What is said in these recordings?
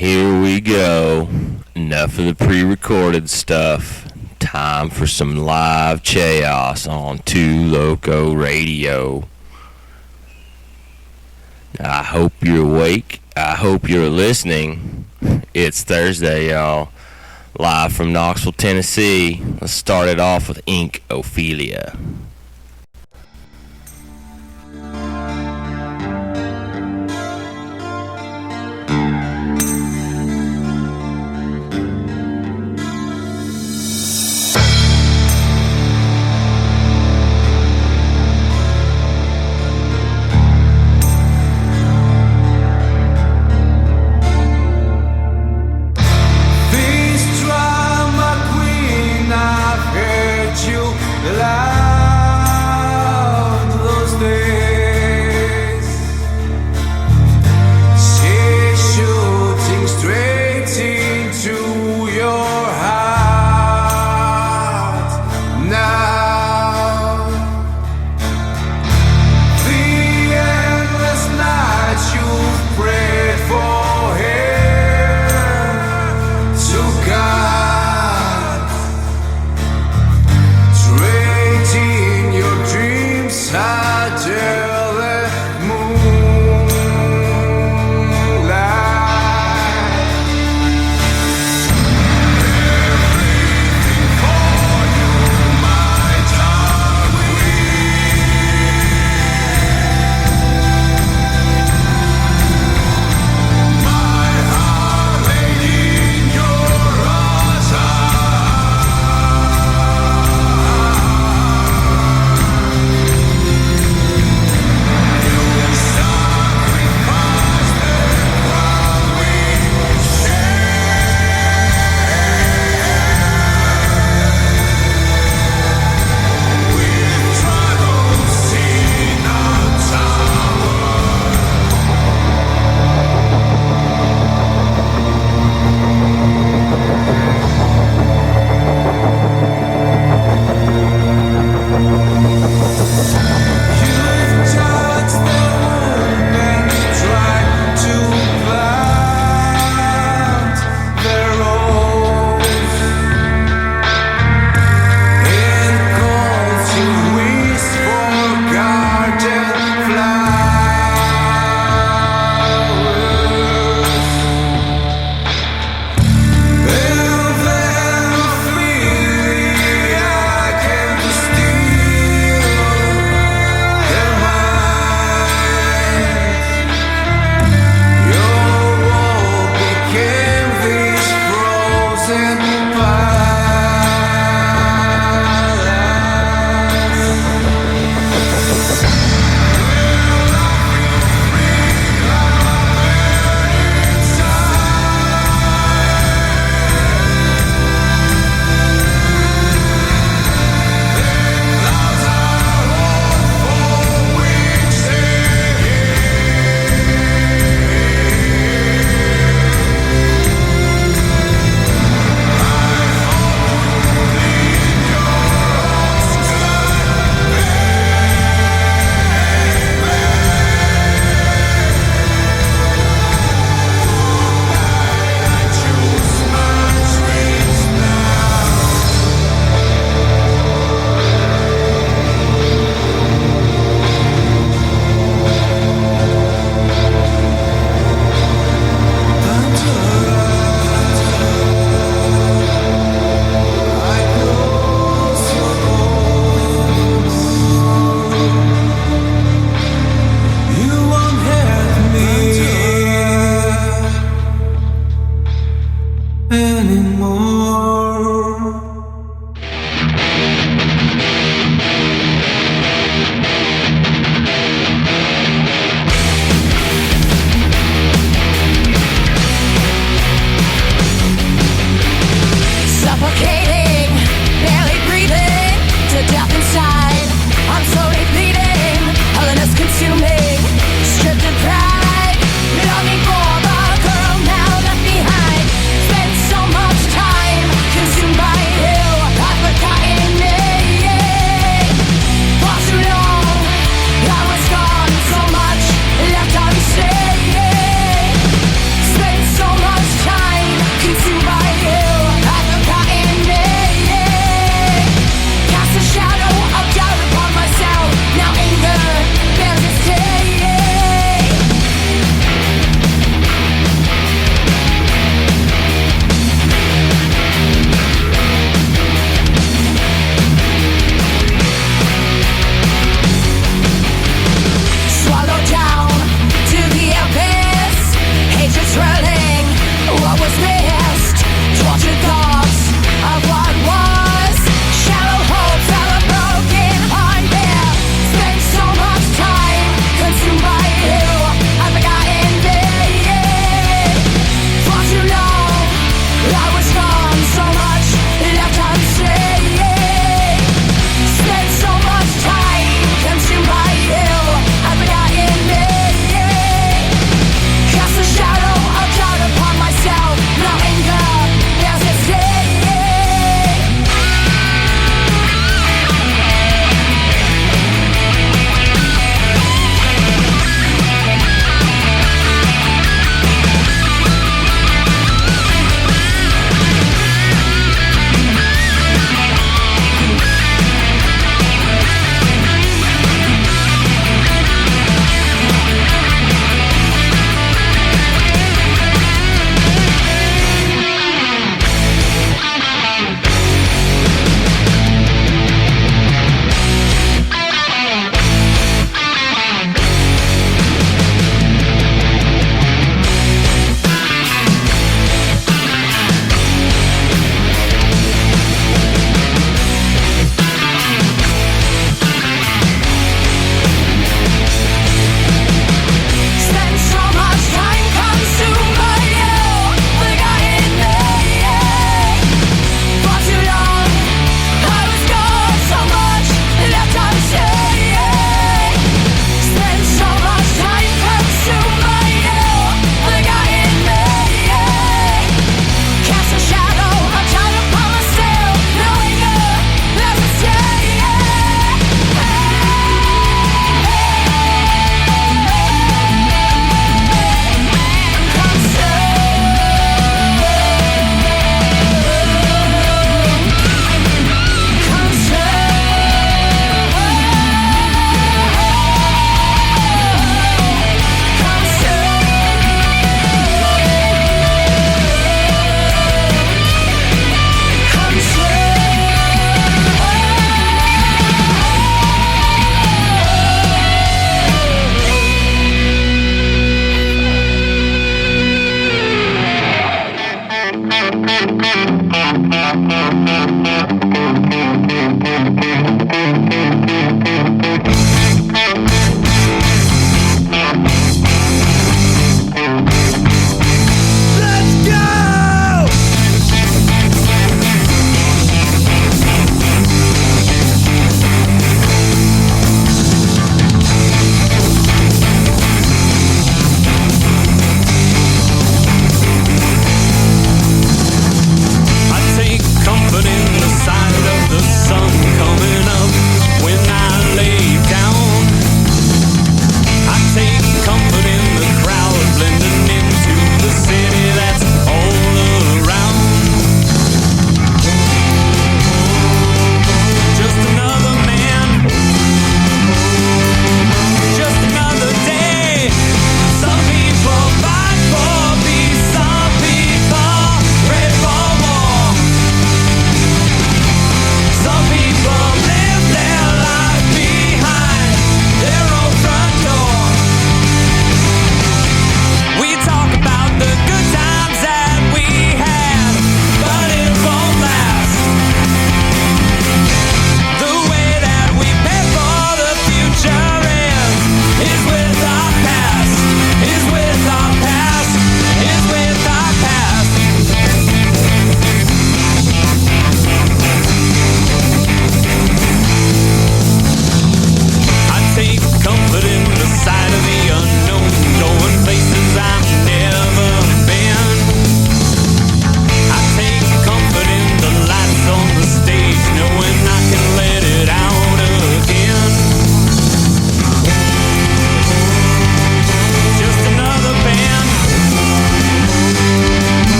Here we go. Enough of the pre-recorded stuff. Time for some live Cheos on Two Loco Radio. I hope you're awake. I hope you're listening. It's Thursday, y'all. Live from Knoxville, Tennessee. Let's start it off with Ink Ophelia. This drama queen, I've heard you lie.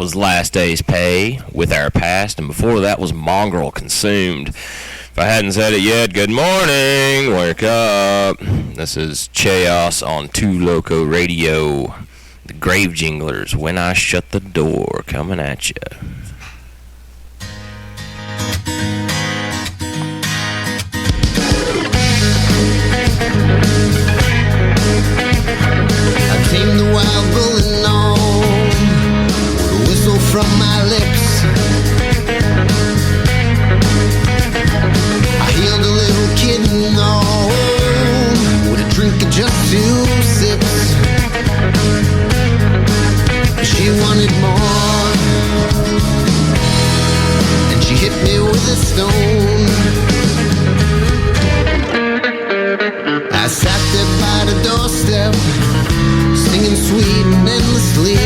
was Last Day's Pay with Our Past, and before that was Mongrel Consumed. If I hadn't said it yet, good morning, wake up. This is Cheos on Two Loco Radio. The Grave Jinglers, When I Shut the Door, coming at you. I tamed the wild bull and on with a whistle from my lips. I healed a little kitten on with a drink of just 2 sips. She wanted more, and she hit me with a stone. I sat there by the doorstep, singing sweet and endlessly,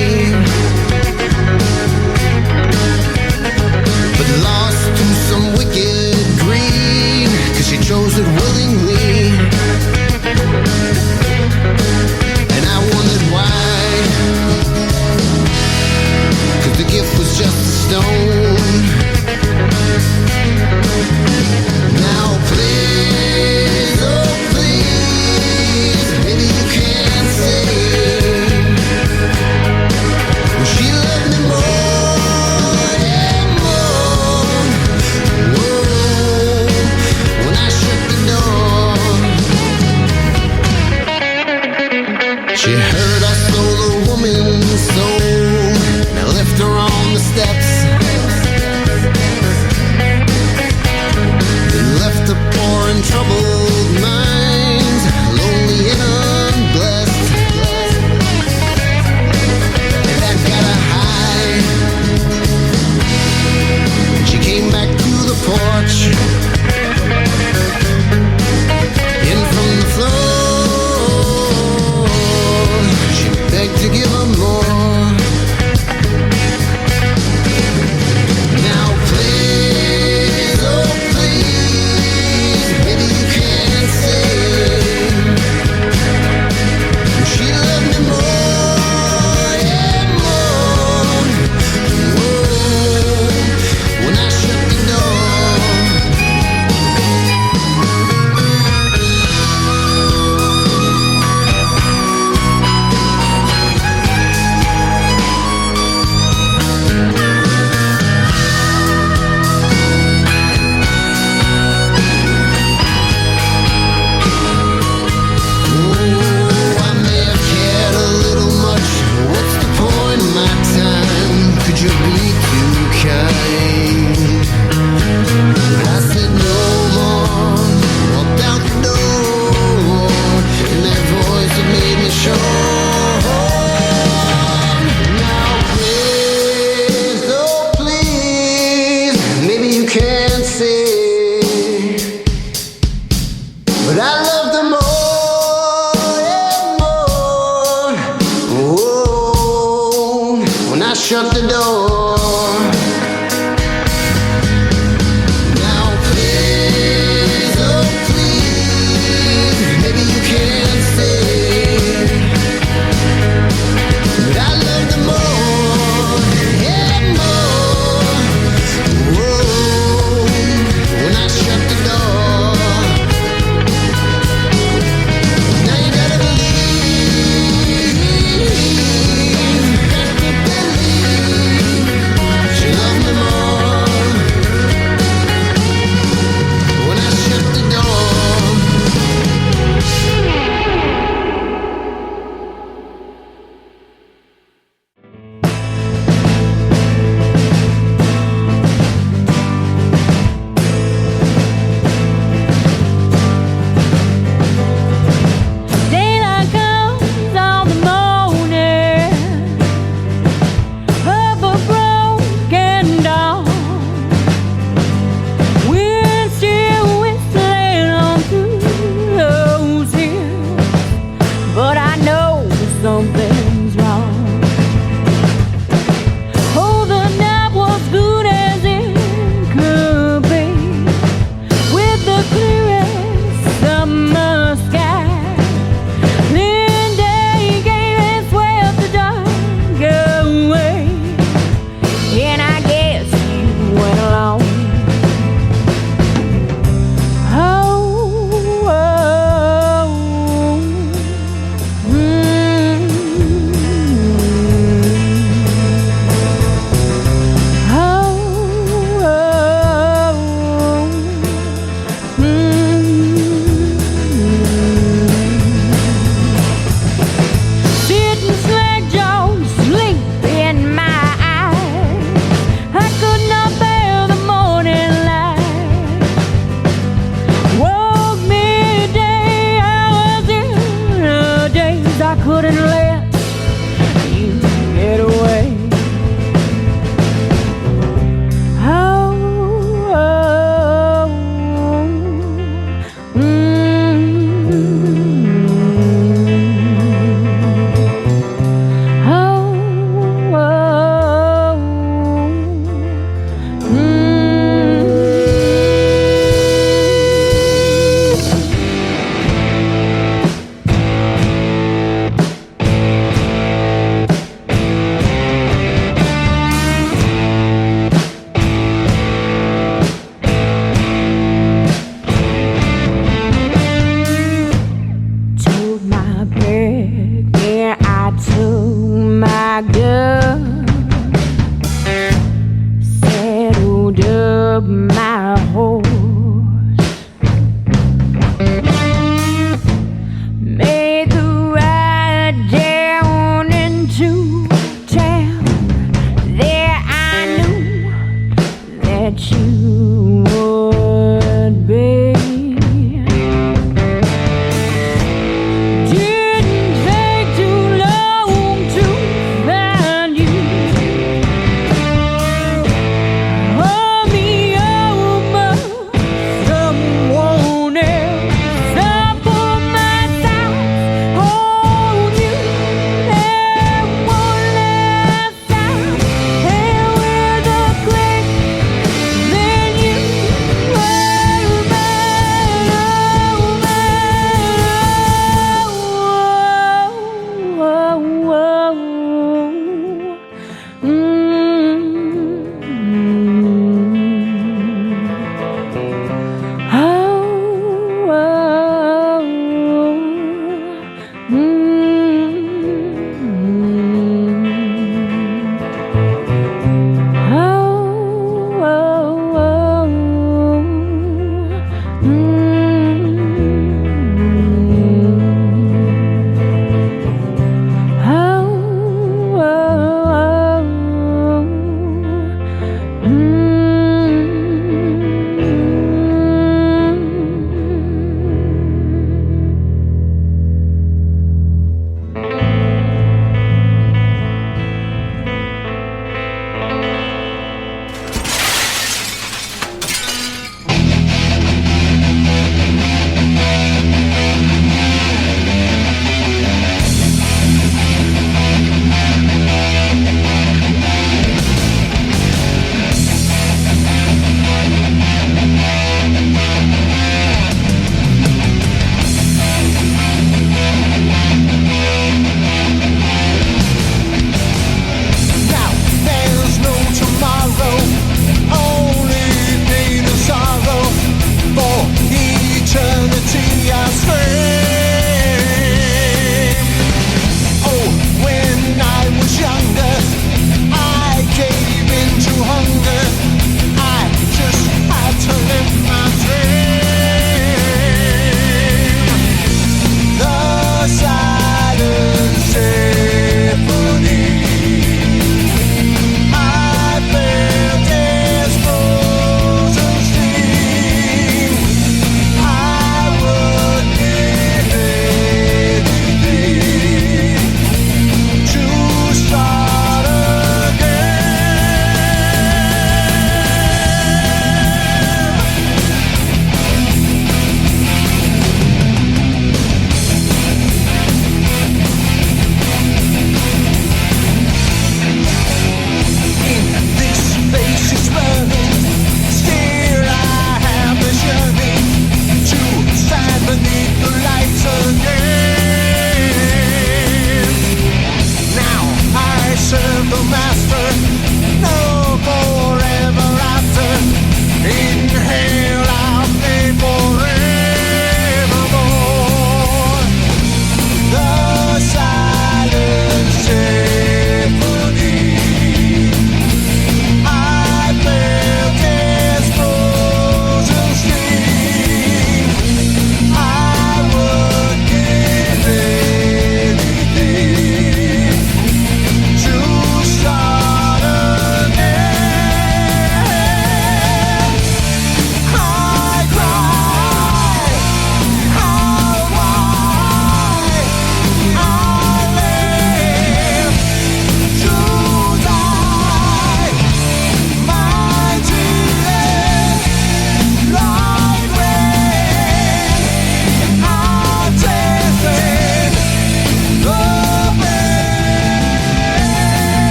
but lost to some wicked greed, 'cause she chose it willingly. And I wondered why, 'cause the gift was just a stone. Now please, oh please, maybe you can say, well, she loved me more and more. Whoa, when I shut the door. She heard I stole a woman's soul, and I left her on the steps. Then left her poor and troubled minds, lonely and unblessed. And I got a high. She came back to the porch, in from the floor. She begged to give her more.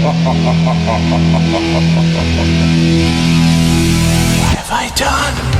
What have I done?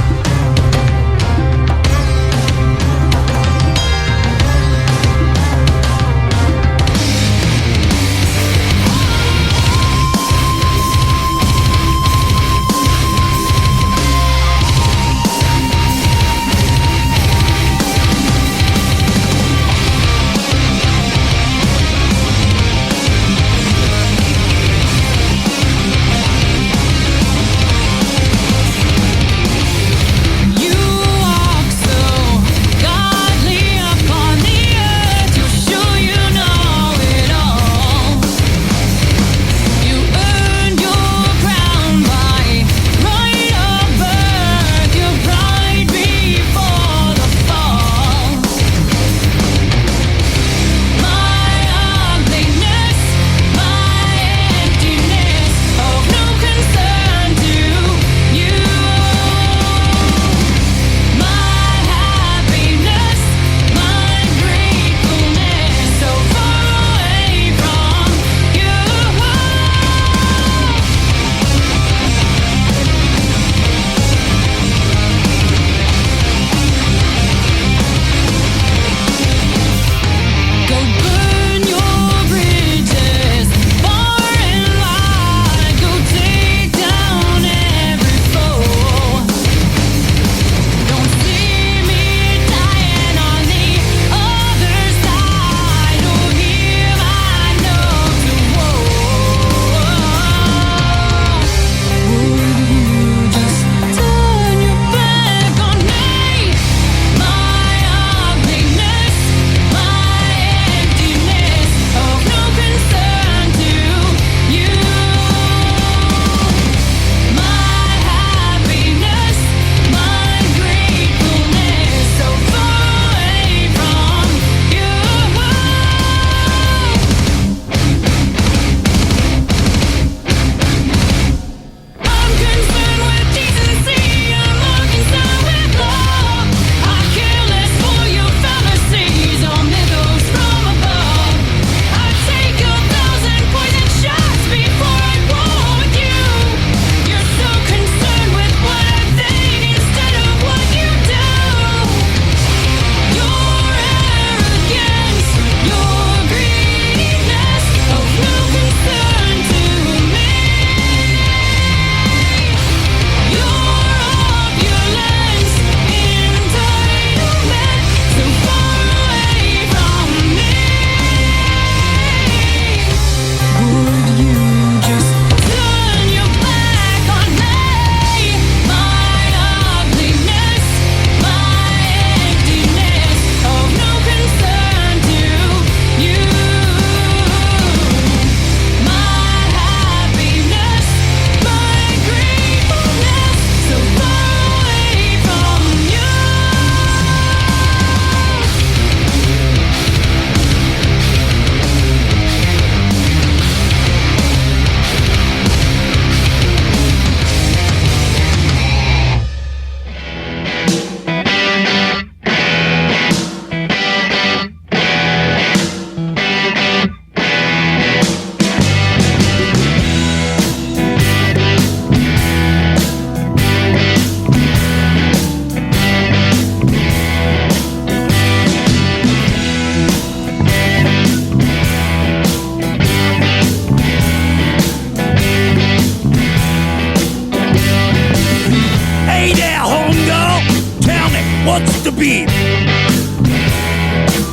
what's the beef?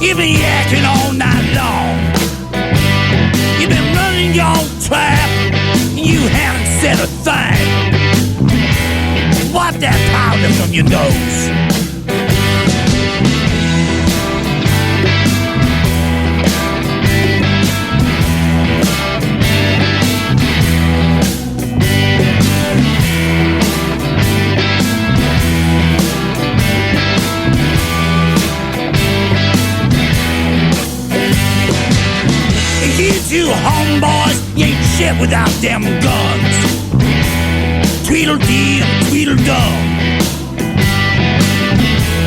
You've been yakking all night long. You've been running your trap, and you haven't said a thing. Wipe that powder from your nose. You homeboys, you ain't shit without them guns. Tweedledee and Tweedledum.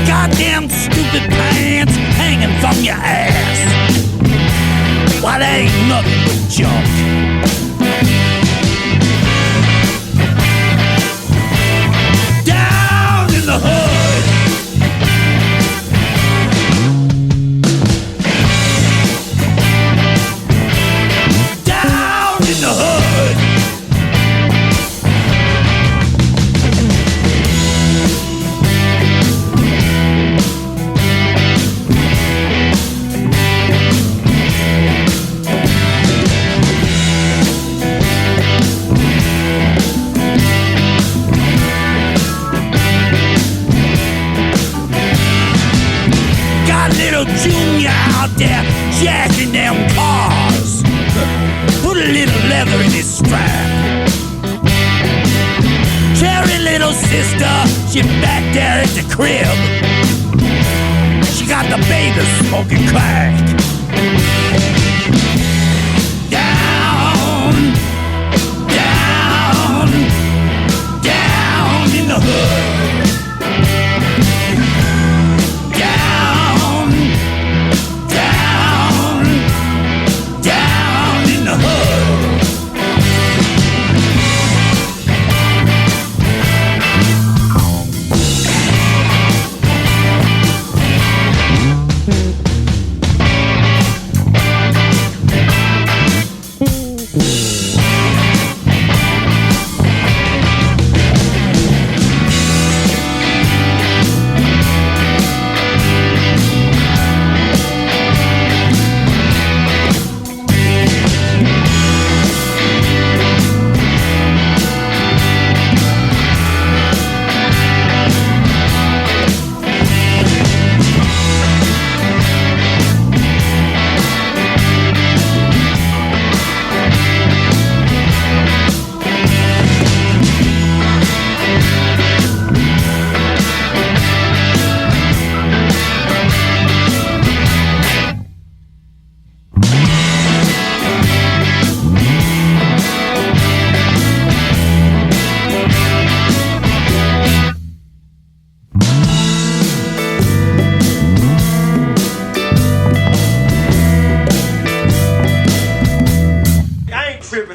Goddamn stupid pants hanging from your ass. Why, they ain't nothing but junk. there jacking them cars. Put a little leather in his strap. Cherry little sister, she back there at the crib. She got the baby smoking crack. Down, down, down in the hood. Down, down, down in the hood.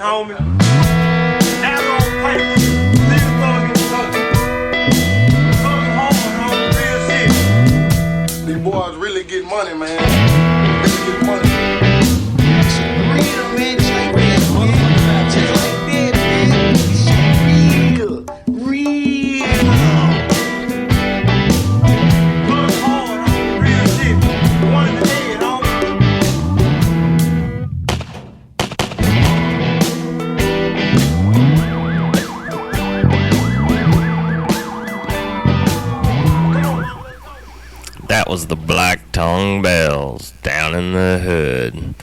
Homie, never on paper. Little thug in the thug. Thug hard on the real shit. These boys really get money, man. Really get money. Real rich, like real motherfucker, just like that, man. This shit real, real. Thug hard on the real shit. One in the head, homie. That was the Black Tongue Bells down in the hood.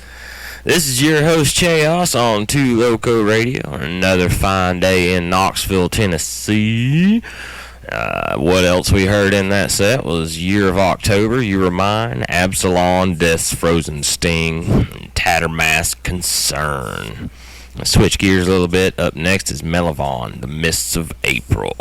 This is your host Cheos on 2 Loco Radio on another fine day in Knoxville, Tennessee. What else we heard in that set was Year of October, You Were Mine, Absalom, Death's Frozen Sting, and Tattermask Concern. Let's switch gears a little bit. Up next is Melivon, The Mists of April.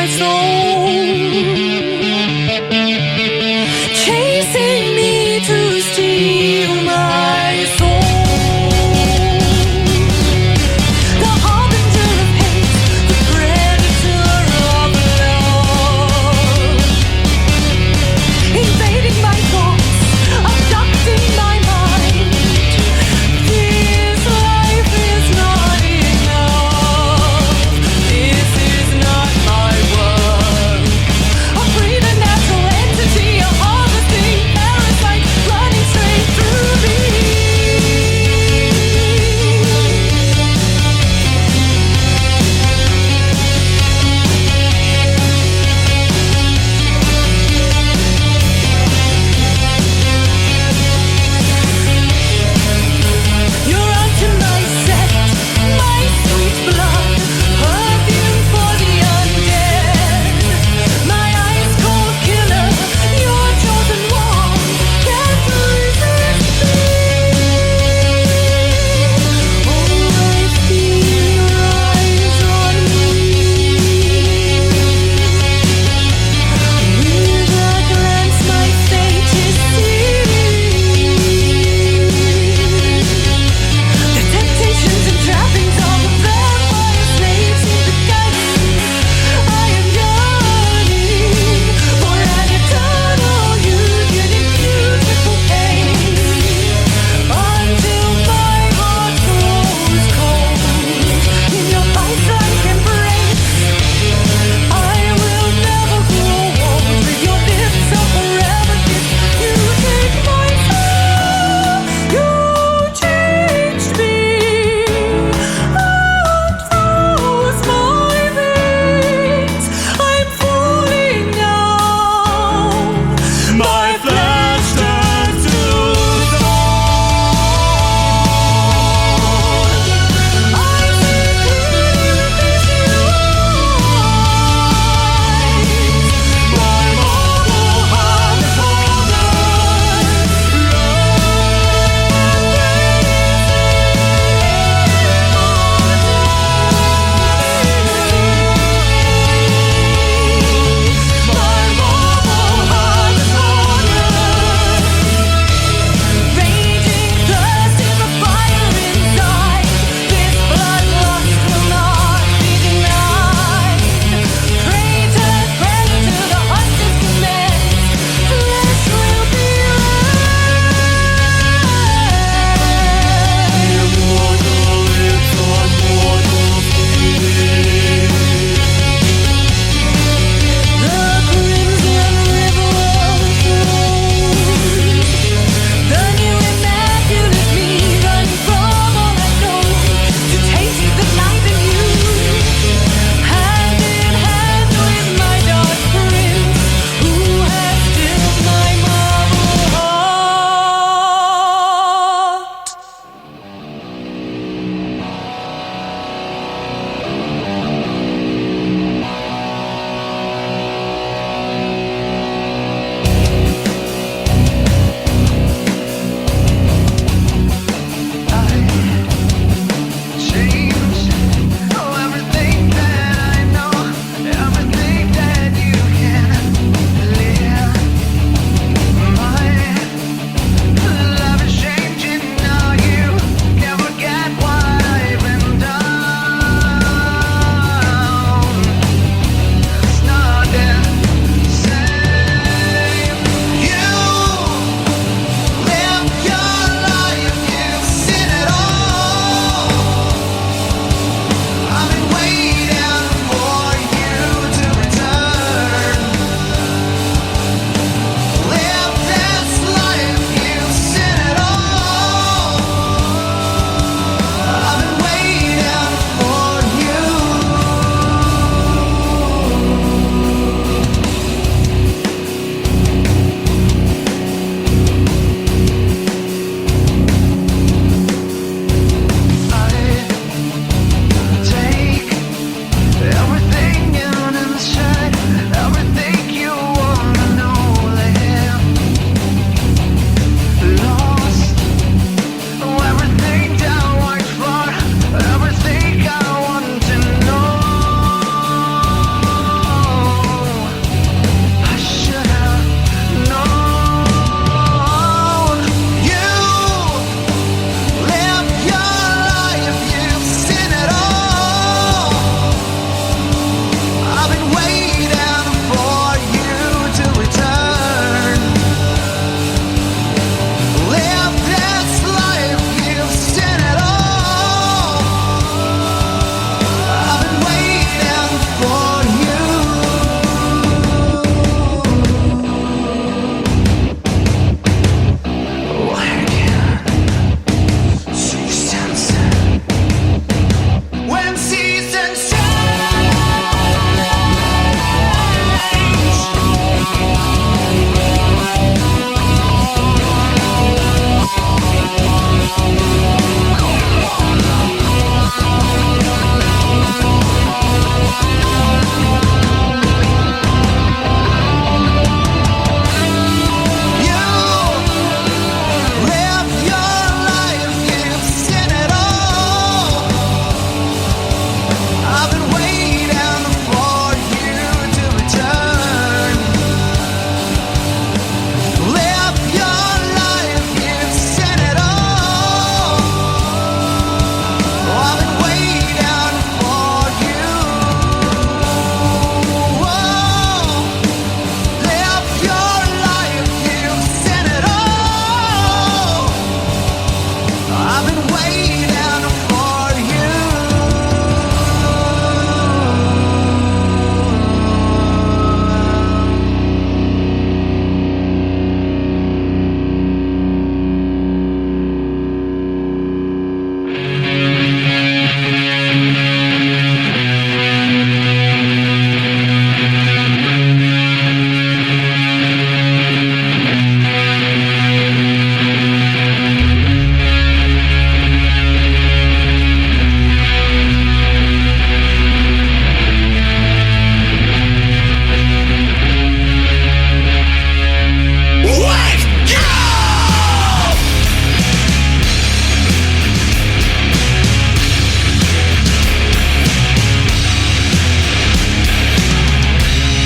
my soul, chasing me to steal my soul. The harbinger of hate, the predator of love, invading my thoughts, abducting my mind. This life is not enough. This is not my world.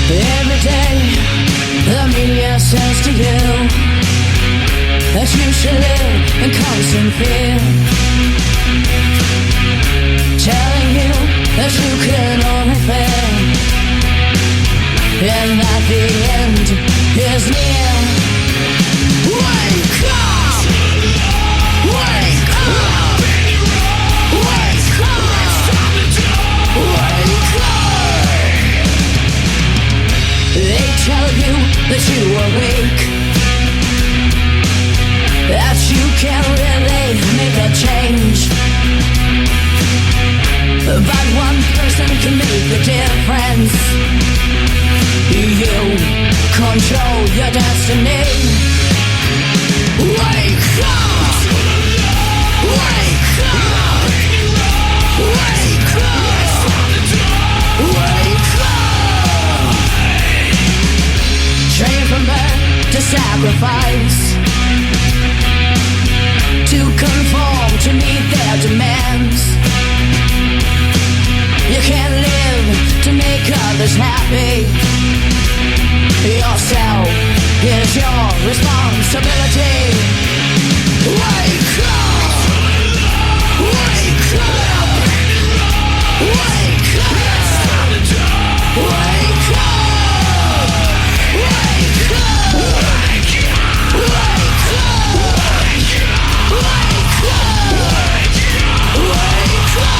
Every day, the media says to you that you should live in constant fear, telling you that you can only fail, and that the end is near. Wake up! Wake up! Wake up! Wake up! They tell you that you are weak, that you can't really make a change, but one person can make the difference. You control your destiny. Wake up! Wake up! Wake up! Wake up! Trained from birth to sacrifice, to conform to meet their demands. You can't live to make others happy. Yourself is your responsibility. Wake up! Wake up! Wake up! Wake up! Wake up! Wake up! Wake up!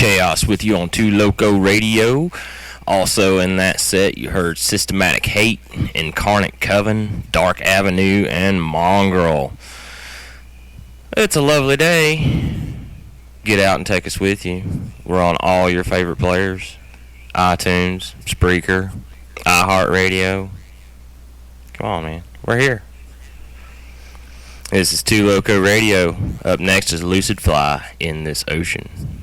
Cheos with you on Two Loco Radio. Also in that set, you heard Systematic Hate, Incarnate Coven, Dark Avenue, and Mongrel. It's a lovely day. Get out and take us with you. We're on all your favorite players. iTunes, Spreaker, iHeartRadio. Come on, man. We're here. This is Two Loco Radio. Up next is Lucid Fly in This Ocean.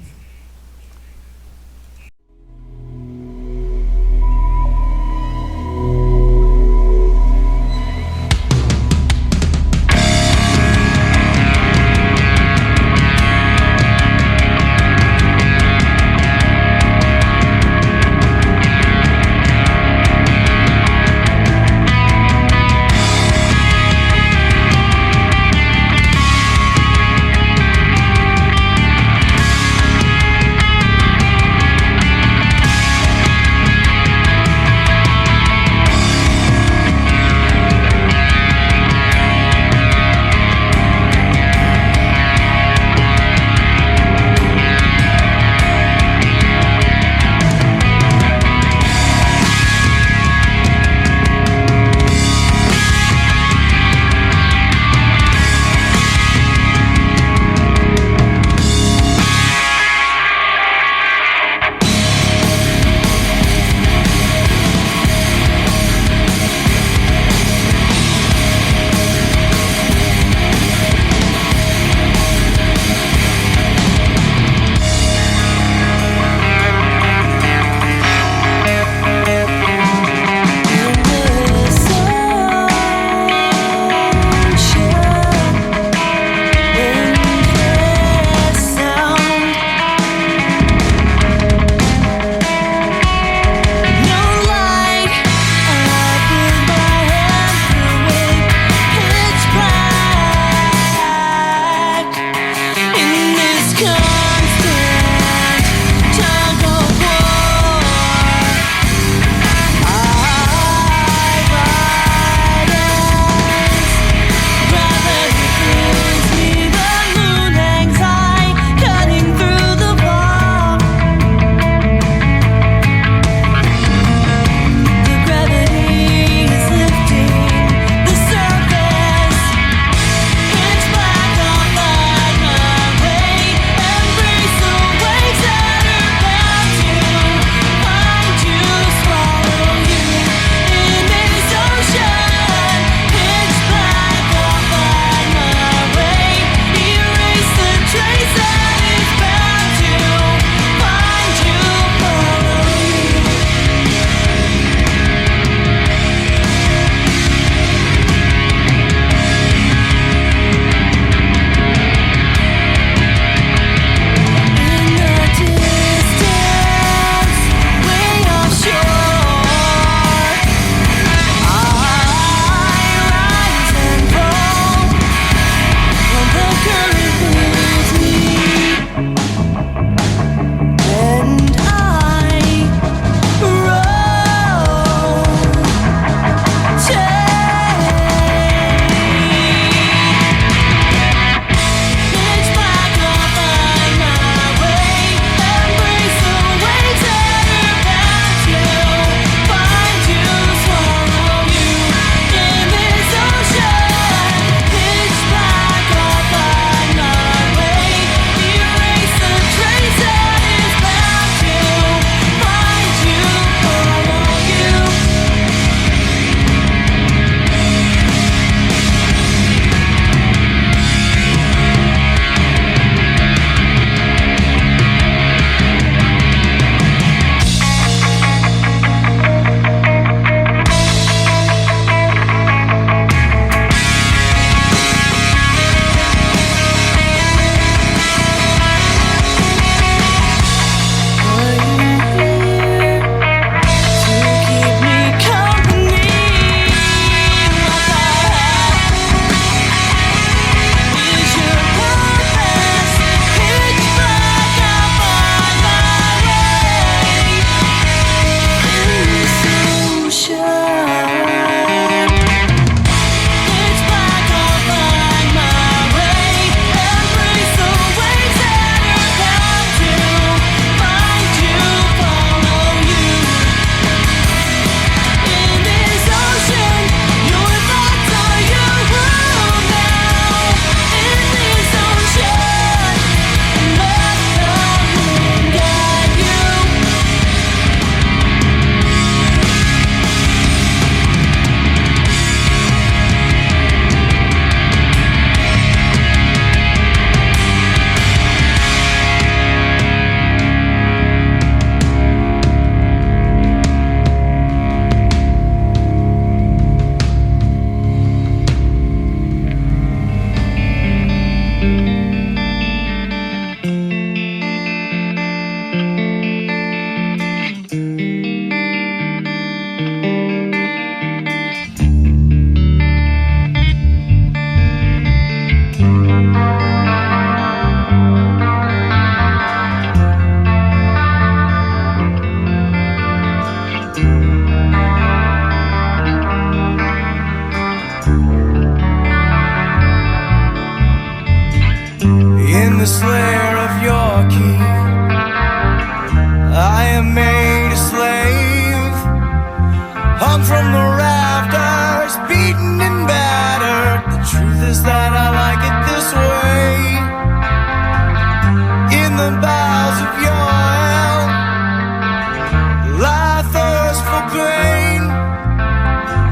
the pain.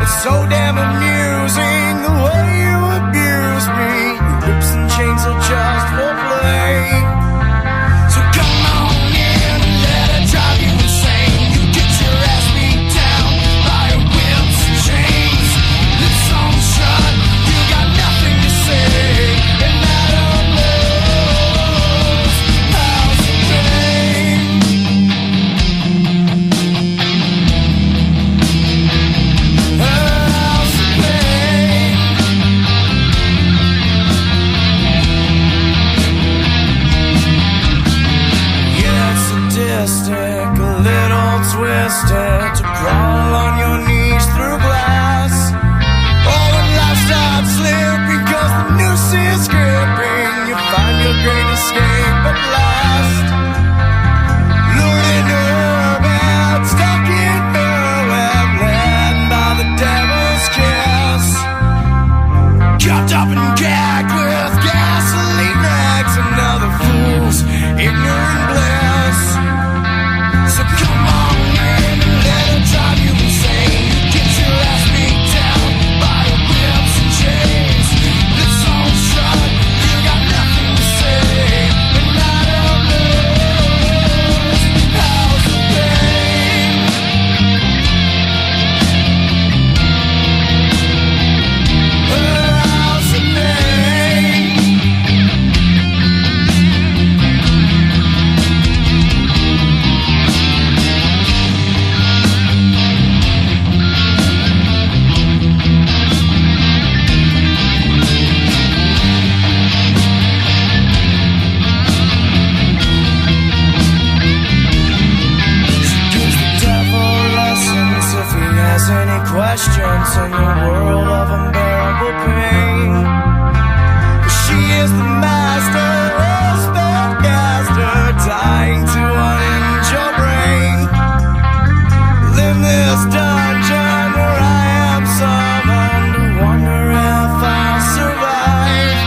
It's so damn amusing the way you abuse me. Your whips and chains are just for play. So come on in and let it drive you insane. You get your ass beat down by your whips and chains. Lips on shut, you got nothing to say. And Madam knows how's the pain. How's the pain? Yeah, it's sadistic, a little twisted, to crawl on your knees through glass. Oh, when life stops slipping 'cause the noose is gripping, you find your great escape at last. Lured into her bed, stuck in her web, led by the devil's kiss. Chopped up and gagged with gasoline rags and other fools' ignorant bliss. So come on in and let it drive you insane. Get your ass beat down by your whips and chains. Lips on shut, you got nothing to say. And Madam knows how's the pain. How's the pain? Gives the devil lessons if he has any questions in the world of unbearable pain. She is the master, a spellcaster, dying to unhinge your brain. Live this dungeon where I am summoned to wonder if I'll survive.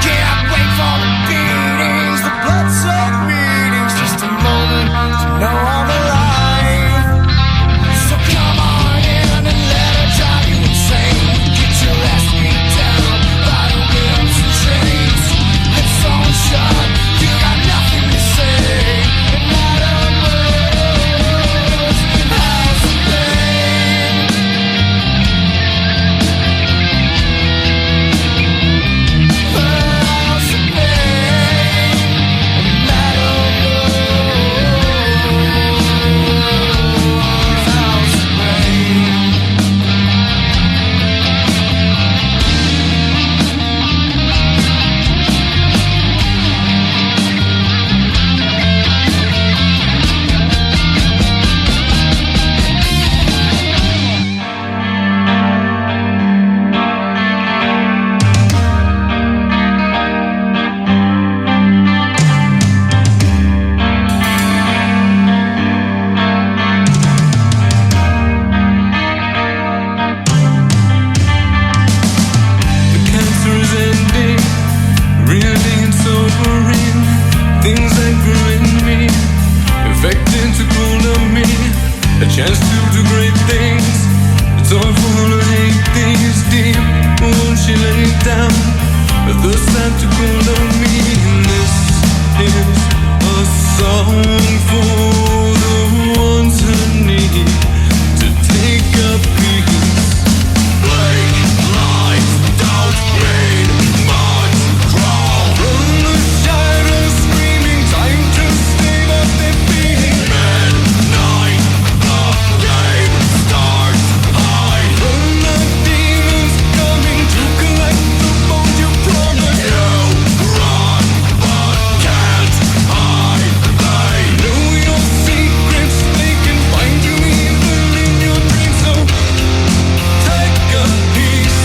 Can't wait for the beatings, the blood-soaked meetings, just a moment to know I'm alive. So come on in and let it drive you insane. Get your ass beat down by the whips and chains. Lips on shut, you got nothing to say. And Madam knows how's the pain. How's the pain? And Madam knows how's the pain. The cancer is ending, reeling and sobering. Things that grew in me, infected to hold on me. A chance to do great things. It's all full of hate things deep. Won't she lay it down? But the sad to hold on me. And this is a song for the ones who need to take a piece. Break life, don't read much crawl. From the shadows screaming, time to stave up their feet. Midnight, the game starts high. From the demons coming to collect the bones you promised. You run, but can't hide. They know your secrets, they can find you even in your dreams. So take a piece,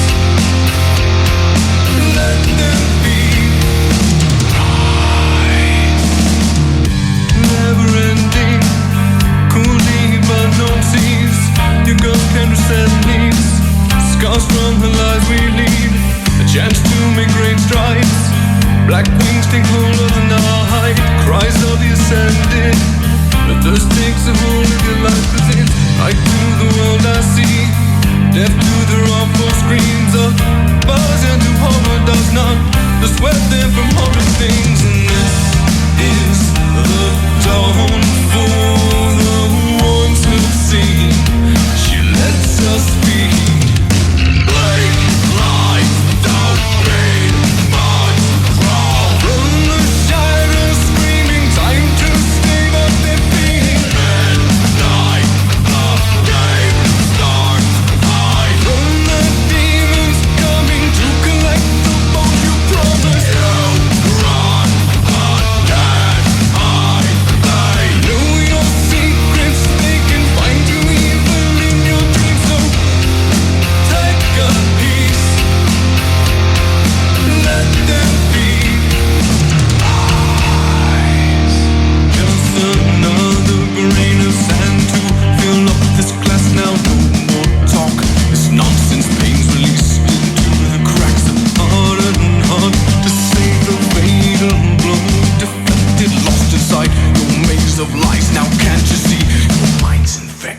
let them be. Never ending, cool deep unknown seas. Your girl can resent needs. Scars from the lives we lead. A chance to make great strides. Black wings take hold of the night. Cries of the ascended. The dust takes a hold of your life within. I do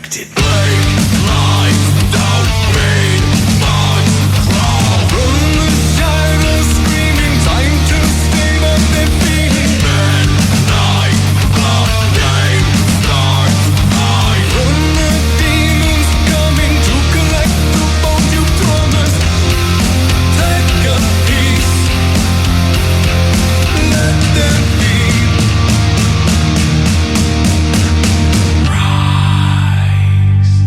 infected. Blake lies don't mean much. Crawl from the shadows, screaming, time to stay up their feet. Midnight, the game starts. I run the demons coming to collect the bones you promised. Take a piece, let them be. Rise.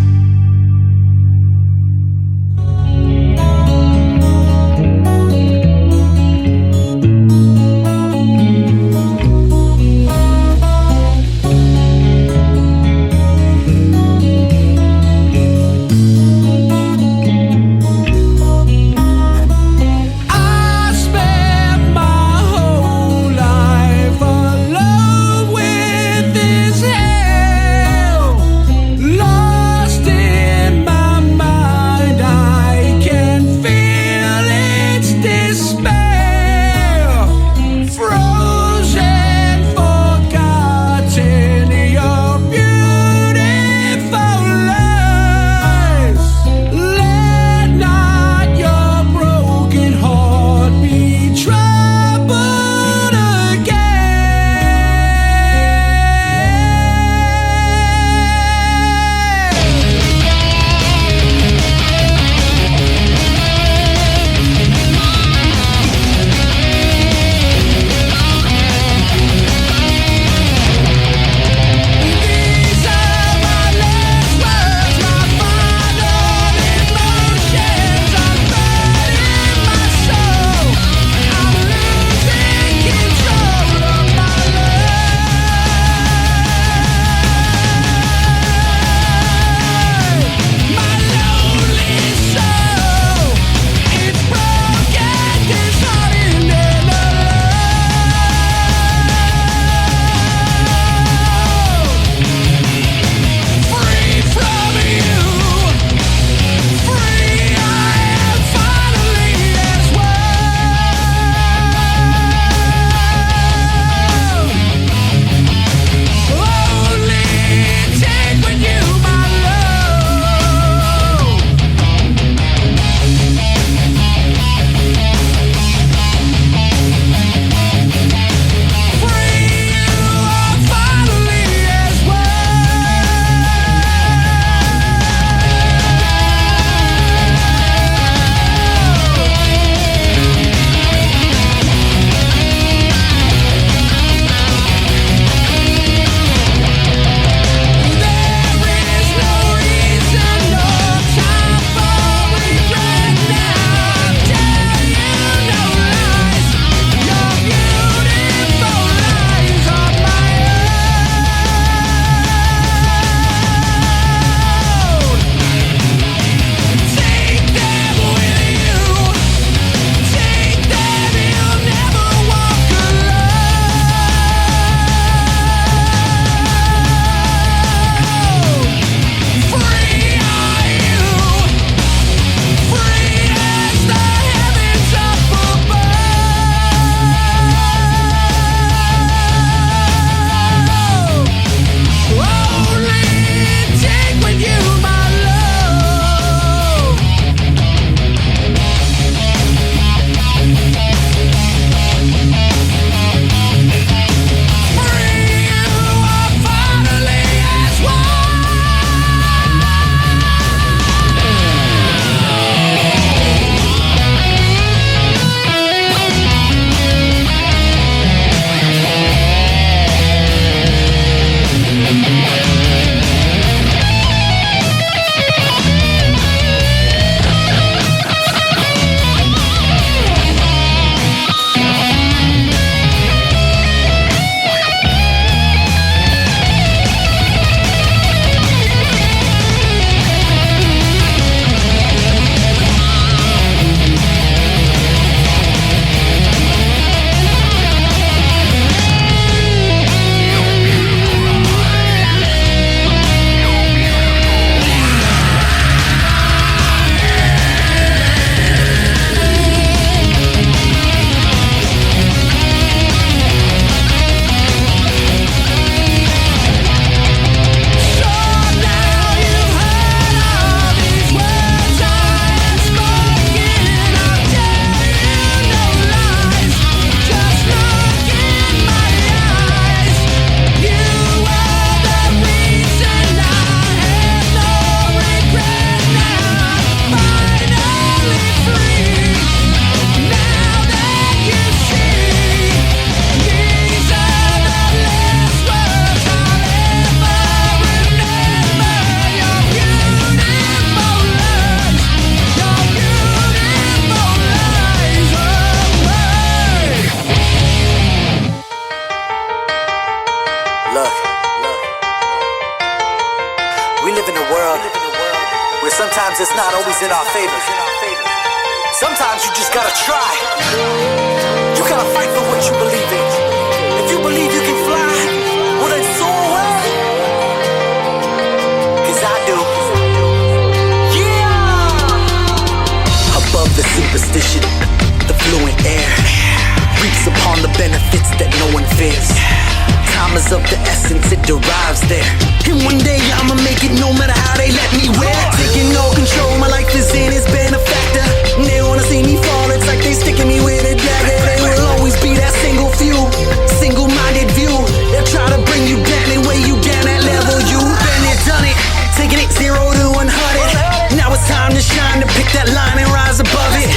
We live in a world where sometimes it's not always in our favor. Sometimes you just gotta try. You gotta fight for what you believe in. If you believe you can fly, well then so away. 'Cause I do. Yeah! Above the superstition, the fluent air reaps upon the benefits that no one fears. Time is of the essence, it derives there. And one day I'ma make it no matter how they let me wear. Taking no control, my life is in its benefactor. And they wanna see me fall, it's like they sticking me with a dagger. They will always be that single few, single-minded view. They'll try to bring you down and weigh you down at level you've been there, done it. Taking it 0 to 100. Now it's time to shine, to pick that line and rise above it.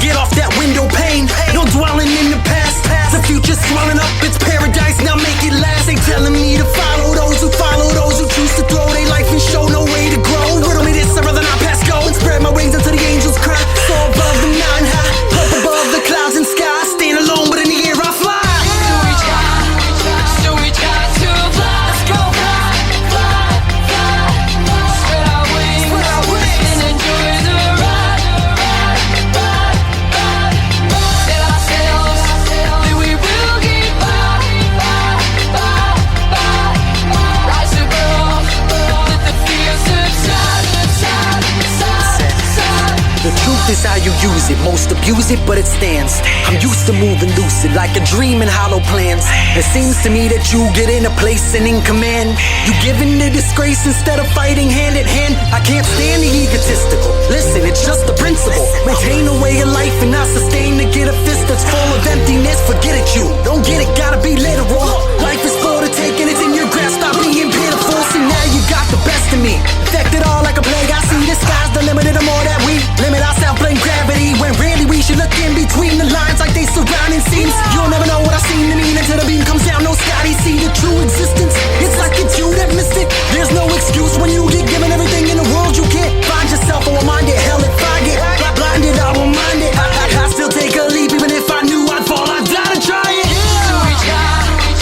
Get off that window pane, no dwelling in the past. The future's swelling up, it's paradise, now make it last. They telling me to follow those who choose to throw their life and show no way to grow. Riddle me this, I'd rather not pass go and spread my wings until the angels cry. So above the mountain high, up above the clouds and sky, stand alone, but in the air I fly. So we try to fly. Let's go fly, fly, fly, fly. Spread our wings and enjoy the ride, ride, ride, ride. Tell ourselves that we will get by, by, by, by. Rise above, let the fear subside, subside, subside, subside. The truth is how you use it. Most abuse it, but it stands. I'm used to moving lucid like a dream in hollow plans. It seems to me that you get in a place and in command. You give in to disgrace instead of fighting hand in hand. I can't stand the egotistical. Listen, it's just the principle. Maintain a way of life and not sustain to get a fist that's full of emptiness. Forget it, you don't get it, gotta be literal. Life is for the taking, it's in your grasp, stop being pitiful. See, now you got the best of me. Infected all like a plague, I see the sky's the limit, the more that we limit ourselves, blame gravity. When really we should look in between the lines like they surrounding scenes. You'll never know what I seem to mean until the beam comes down, no Scotty. See the true existence, it's like it's you that missed it. There's no excuse when you get given everything in the world. You can't find yourself, I won't mind it. Hell, if I get blinded, I won't mind it. I still take a leap even if I knew I'd fall, I'd die to try it. So we try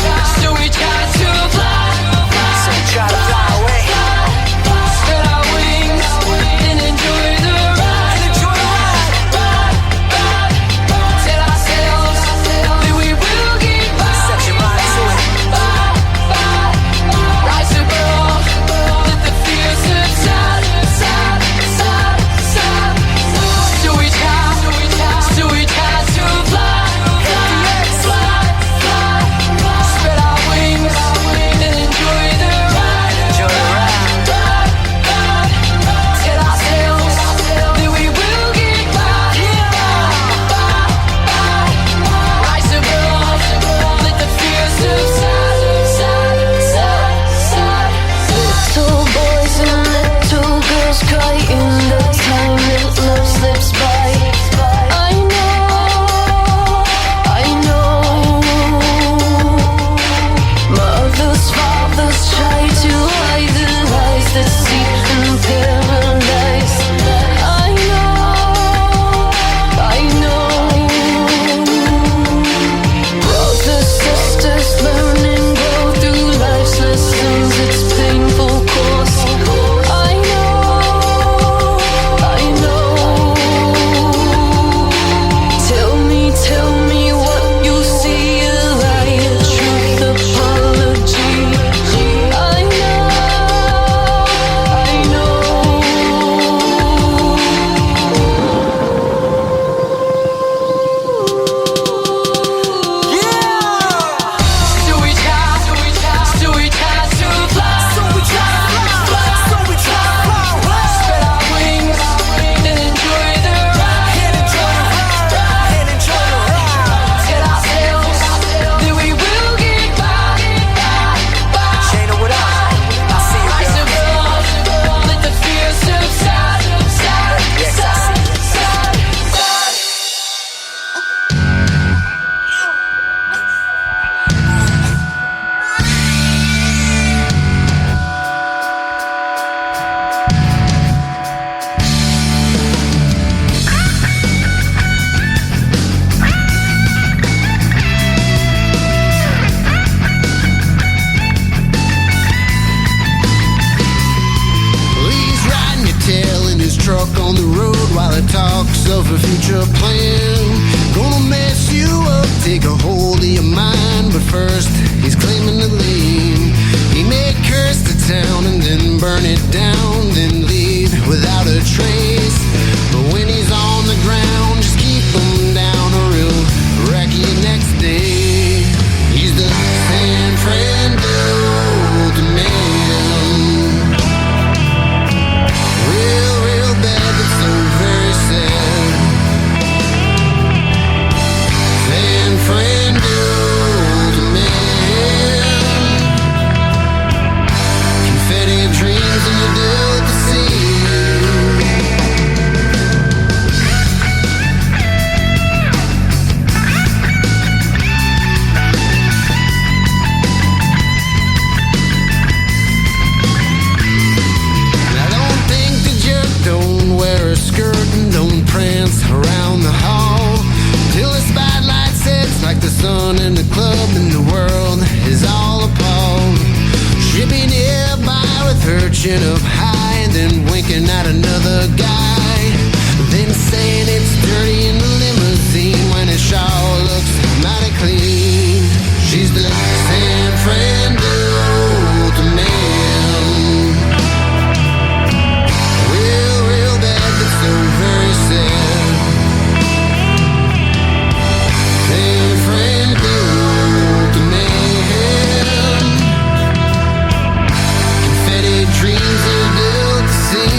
the road while he talks of a future plan. Gonna mess you up, take a hold of your mind, but first he's claiming the lead. He may curse the town and then burn it down, then leave without a trace. But when he's on the ground, just keep him down or he'll wreck you next day. He's the San Fernando man. Real bad, but so very sad. San Fernando man. Confetti dreams in the Delta Sea. Don't wear a skirt and don't prance around the hall till the spotlight sets like the sun in the club and the world is all appalled. Shipping nearby with her chin up high and then winking at another guy, then saying it's dirty in the limousine when it sure looks mighty clean. She's the San Fernando man. So very sad. San Fernando man. Confetti dreams of Delta Sea.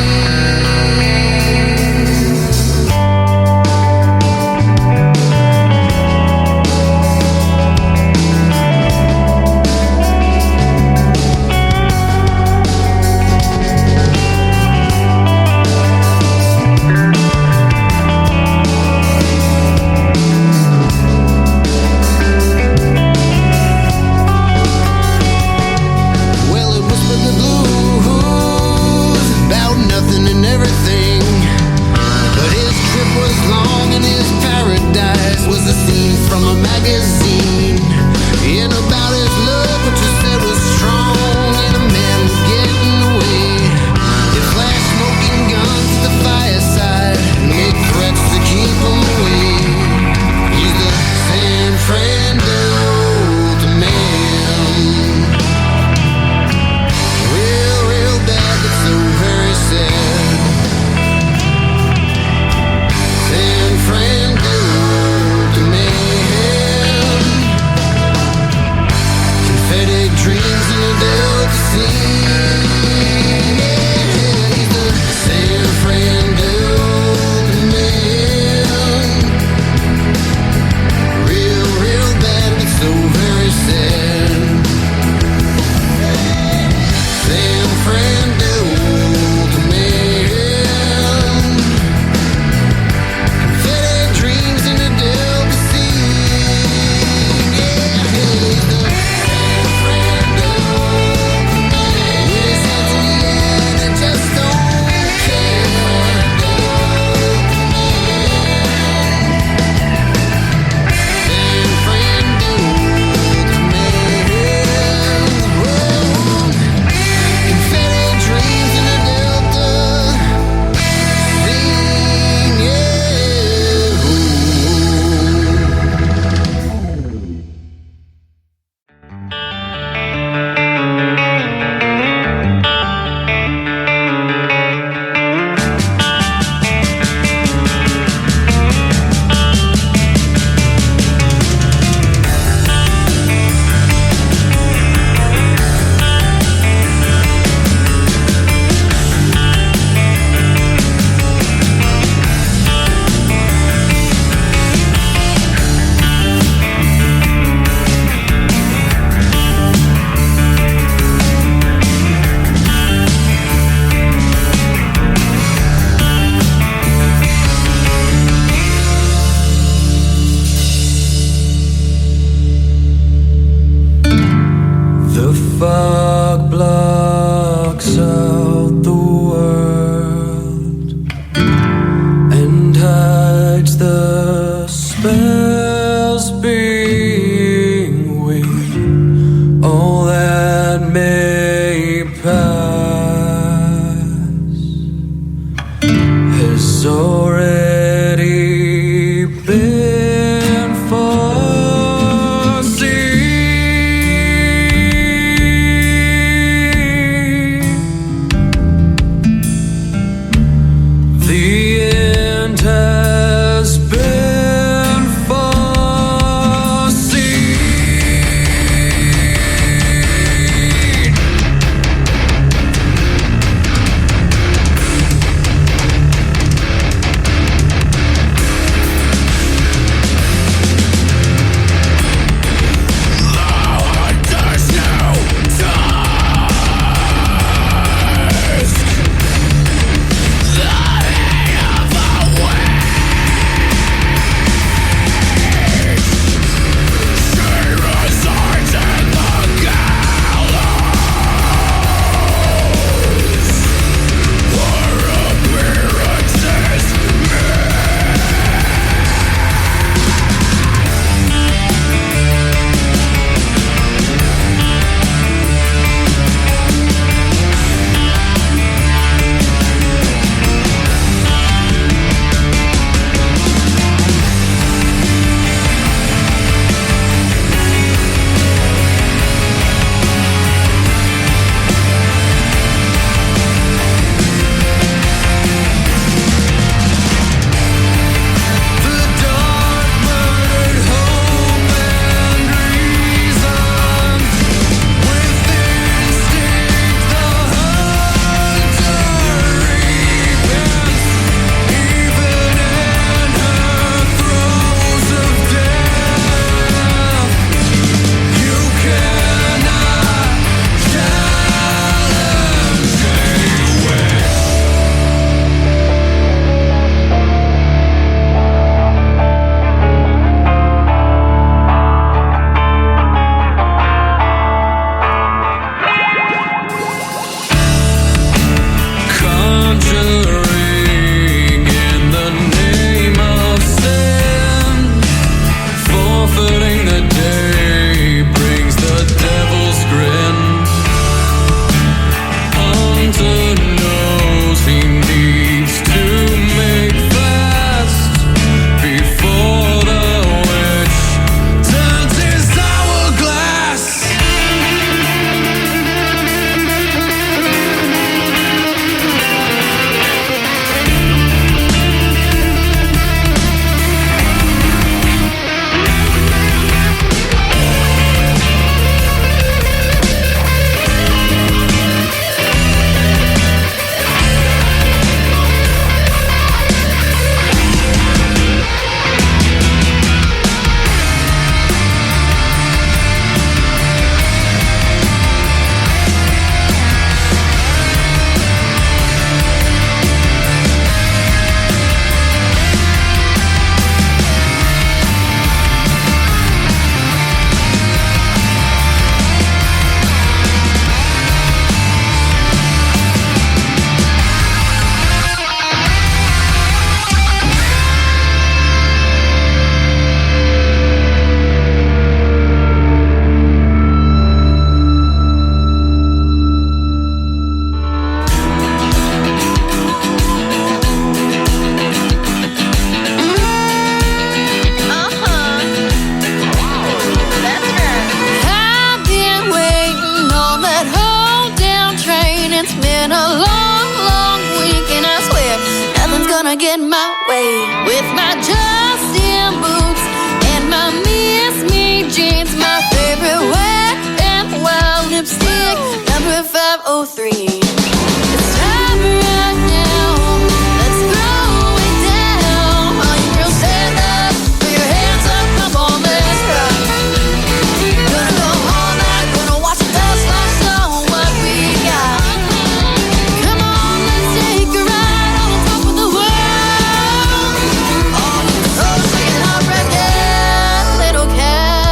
The end has been foreseen. There's no task. The hang of a wage. She resides in the gallows, where appearances the dark murdered hope and reason. With instinct the hunter repents, even in her throes of death. You cannot challenge a wish. Conjuring in the name of sin, forfeiting the day brings the devil's grin. Hunter knows he needs to make fast before the witch turns his hourglass. I've been waiting on that hometown train. It's been a long, long week, and I swear nothing's gonna get in my way. With my Justin boots and my Miss Me jeans, my favorite wet and wild lipstick, number 503. It's time right now. Let's throw it down. All you girls stand up, put your hands up, come on, let's rock. Gonna go all night, gonna watch the dust flash on what we got. Come on, let's take a ride on top of the world. All you souls singing heartbreak, yeah, little cowgirl.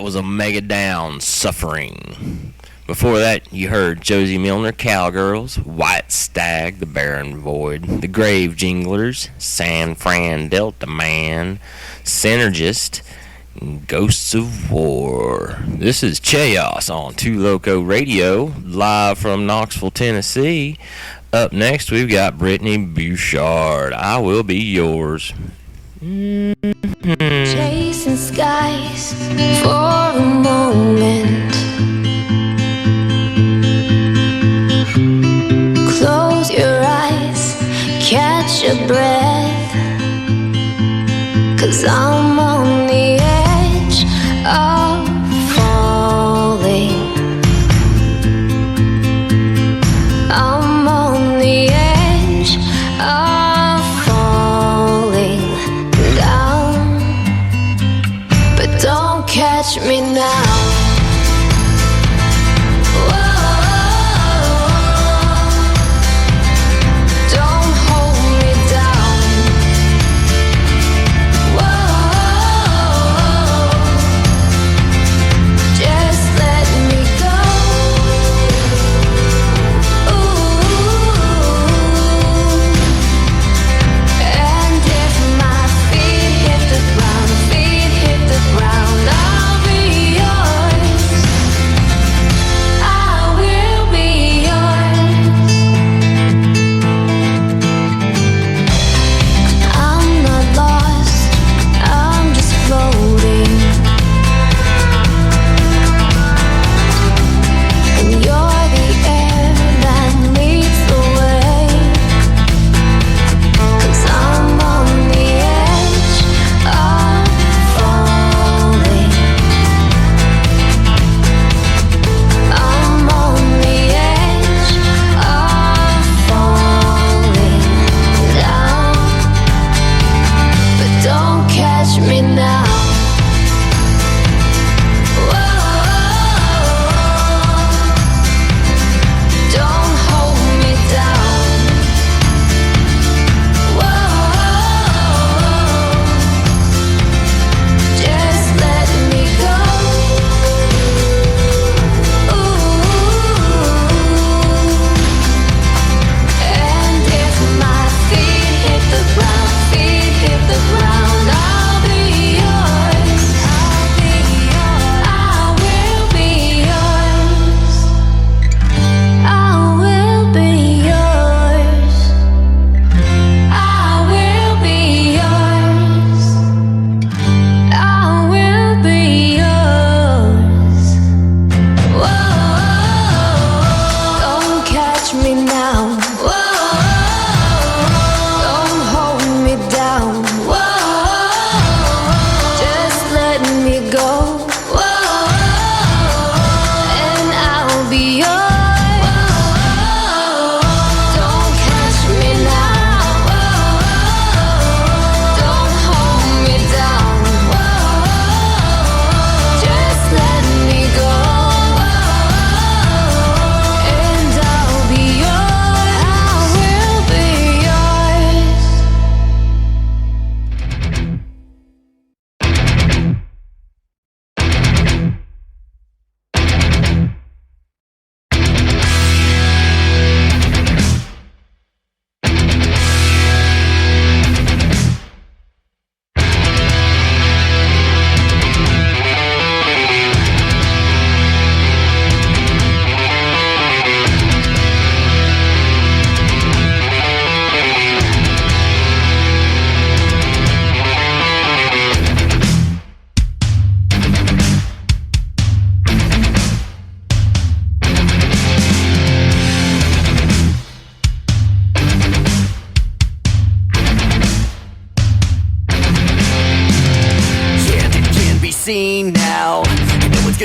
was Omega Down, Suffering. Before that, you heard Josie Milner, Cowgirls, White Stag, The Barren Void, The Grave Jinglers, San Fran Delta Man, Synergist, and Ghosts of War. This is Cheos on Two Loco Radio, live from Knoxville, Tennessee. Up next, we've got Brittany Bouchard, I Will Be Yours. Chasing skies for a moment. Close your eyes, catch your breath. 'Cause I'm on the edge of falling. I'm on the edge of falling down. But don't catch me now.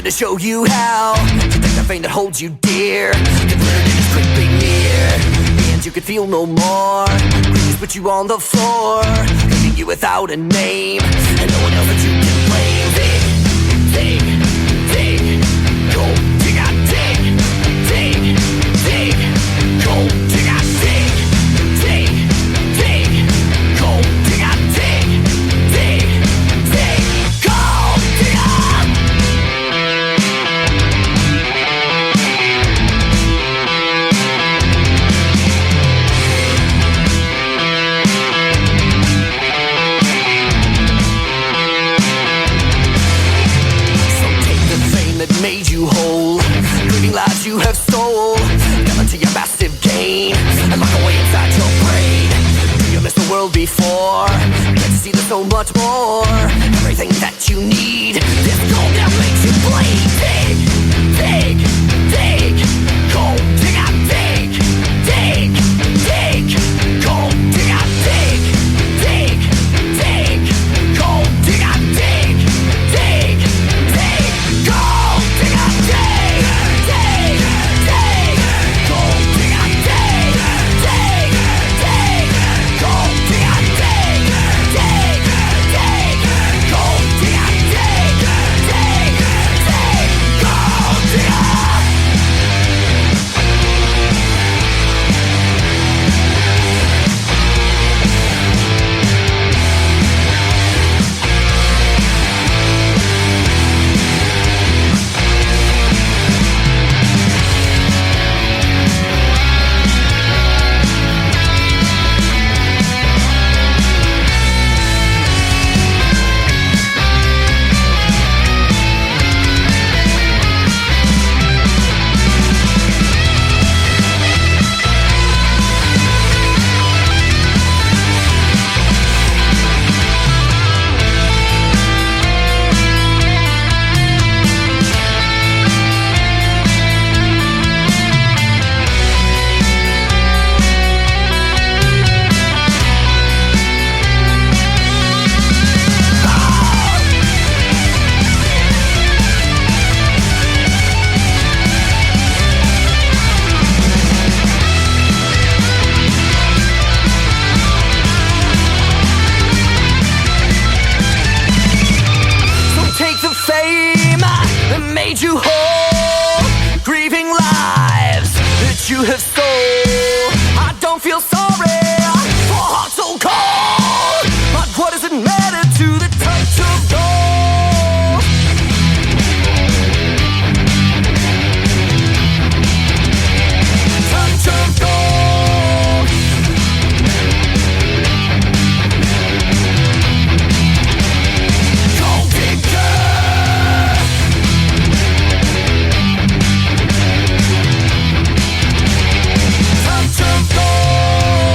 To show you how to take the thing that holds you dear, to put it in its creeping near, and you could feel no more. Please put you on the floor, leaving you without a name, and no one else that you can blame. Dig, dig, dig, go dig out, dig, dig, dig, go dig out, dig, dig, dig, go dig out, dig, dig, dig, go dig out. world before. Get to see there's so much more. Everything that you need. This gold that makes you bleed. Dig, dig, dig. Gold, dig out, dig, dig, dig. Gold, dig out, dig, dig, dig. Gold, dig out, dig, dig, dig. Gold, dig out, dig, dig, dig. Gold, dig out, dig, dig, dig. Gold, dig out, dig, dig, dig. Gold, dig out, dig, dig, dig. Gold, dig out. So take the fame that made you whole, grieving lives that you have stole. I don't feel sorry for hearts so cold, but what does it matter to the touch of gold? Touch of gold. Gold digger. Touch of gold.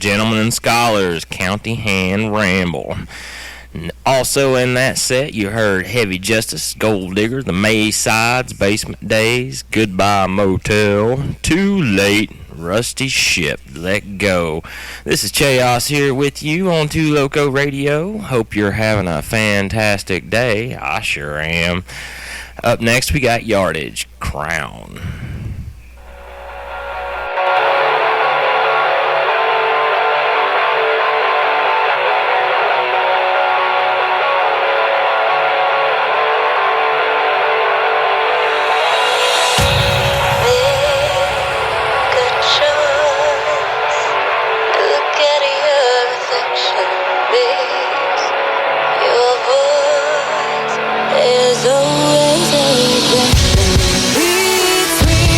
Gentlemen and Scholars, County Hand Ramble. Also in that set, you heard Heavy Justice, Gold Digger, The Maysides, Basement Days, Goodbye Motel, Too Late, Rusty Ship, Let Go. This is Cheos here with you on Two Loco Radio. Hope you're having a fantastic day. I sure am. Up next, we got Yardage, Crown. There's always a reflection between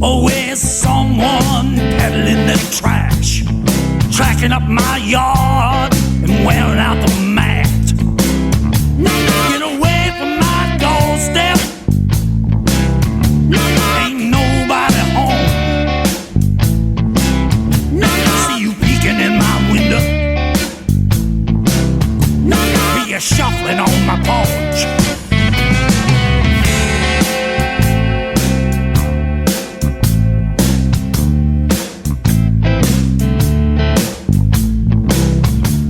Always someone peddling the trash, tracking up my yard and wearing out the mat. Get away from my doorstep, ain't nobody home. See you peeking in my window, hear you shuffling on my porch.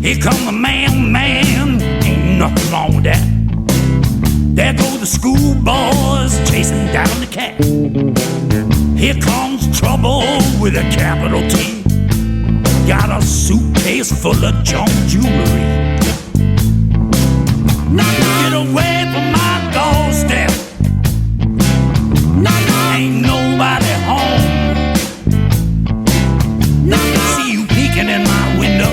Here come the man, ain't nothing wrong with that. There go the schoolboys chasing down the cat. Here comes trouble with a capital T. Got a suitcase full of junk jewelry. Get away from my doorstep, ain't nobody home. See you peeking in my window,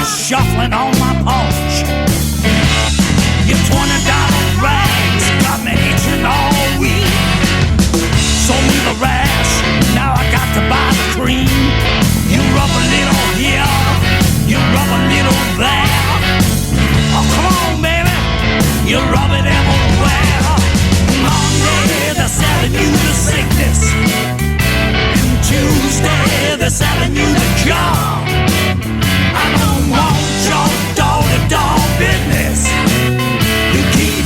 shuffling on my porch. Your $20 rags got me itching all week. Sold me the rash, now I got to buy the cream. You rub a little here, you rub a little there. Oh, come on, baby, you rub it everywhere. Monday, they're selling you the sickness, and Tuesday, they're selling you the job. I don't want your door-to-door business. You keep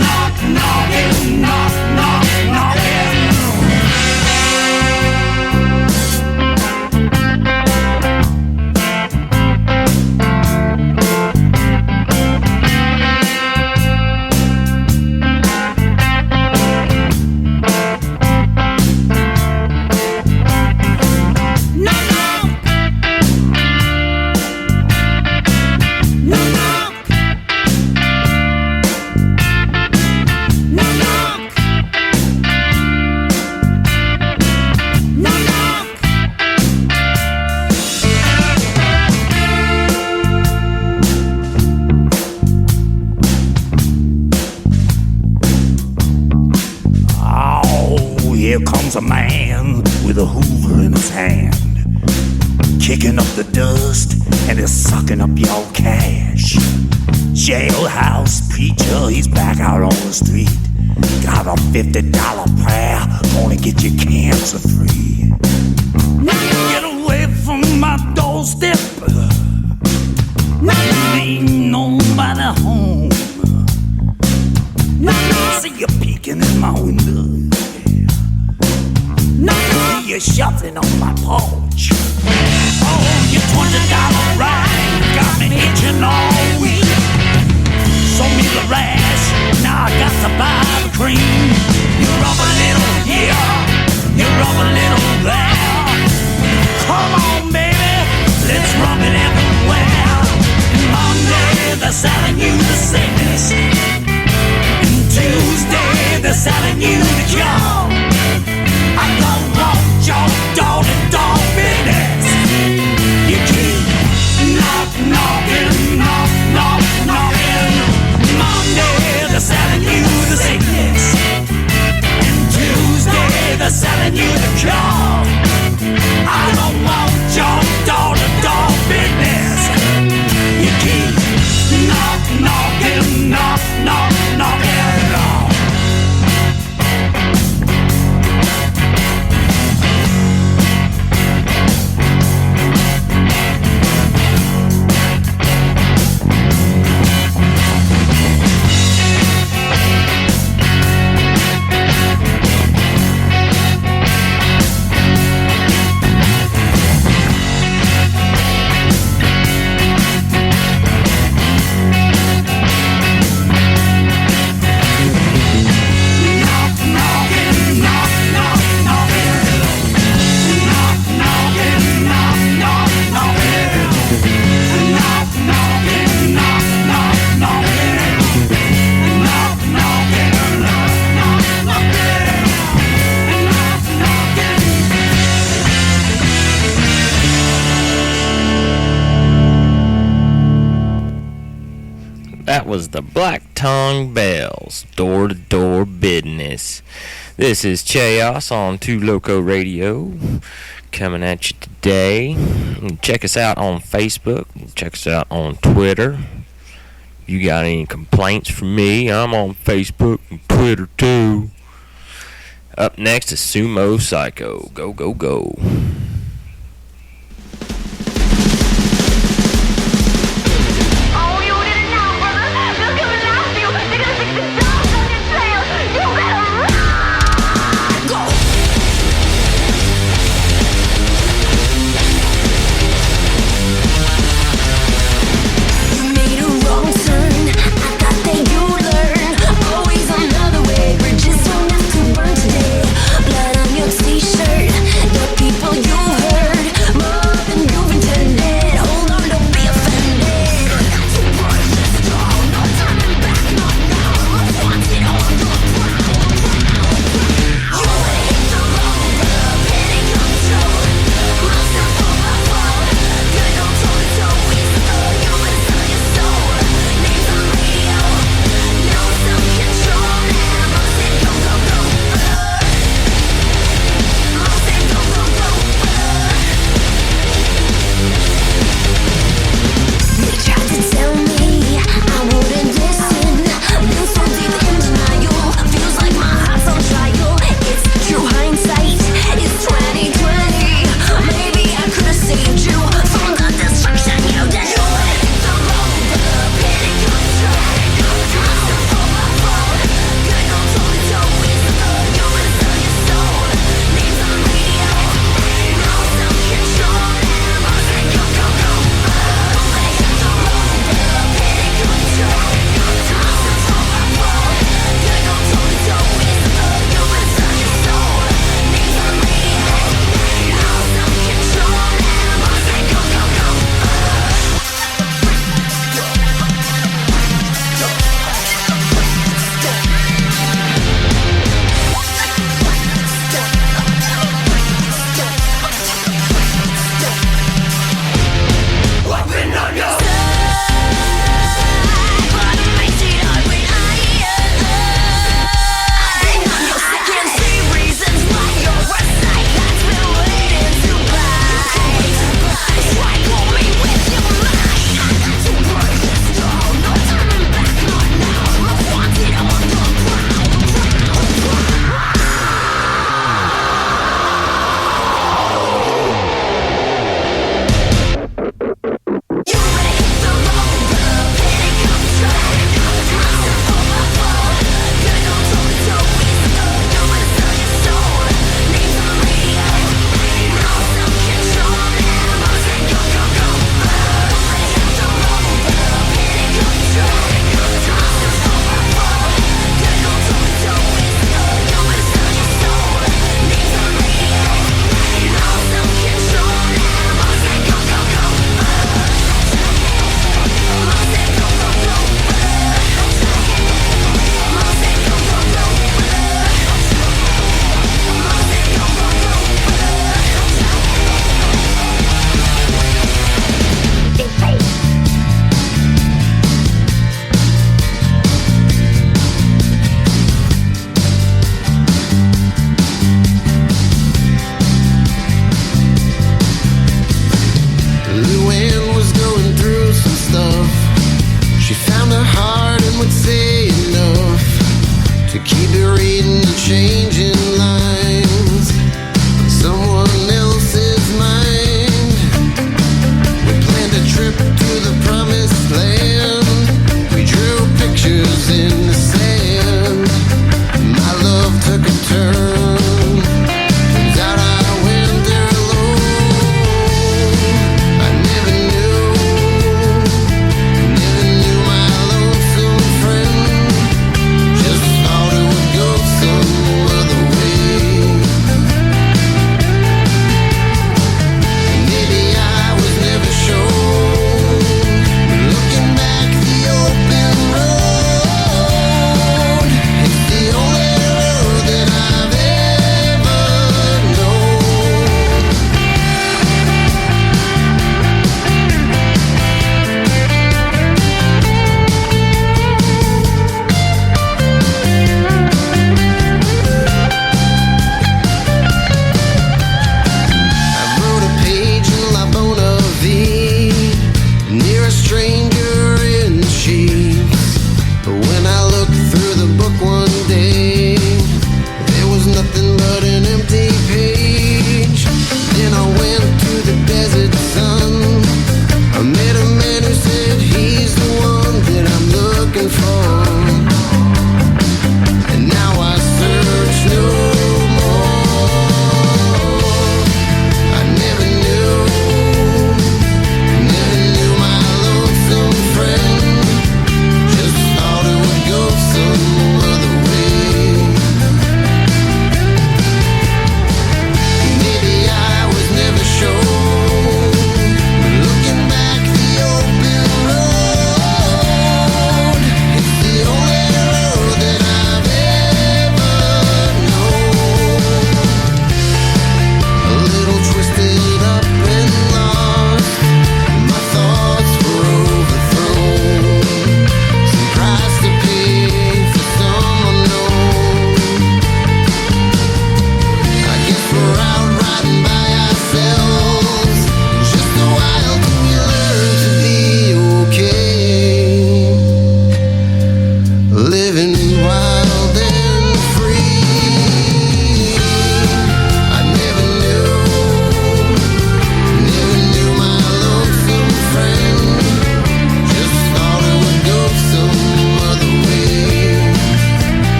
knocking. Here comes a man with a hoover in his hand, kicking up the dust and is sucking up your cash. Jailhouse preacher, he's back out on the street. Got a $50 prayer, gonna get you cancer free. Get away from my doorstep, ain't nobody home. See you peeking in my window, you're shuffling on my porch. Oh, your $20 ride got me itching all week. Sold me the rash, now I got to buy the cream. You rub a little here, you rub a little there. Come on, baby, let's rub it everywhere. And Monday, they're selling you the sickness, and Tuesday, they're selling you the cure. I don't want your door-to-door business. You keep knocking. Monday, they're selling you the sickness, and Tuesday, they're selling you the cure. I don't want your door-to-door business. You keep knocking. That was the Black Tongue Bells, door-to-door business. This is Cheos on 2 Loco Radio, coming at you today. Check us out on Facebook. Check us out on Twitter. You got any complaints for me? I'm on Facebook and Twitter too. Up next is Sumo Psycho. Go, go, go. T-shirt, the people you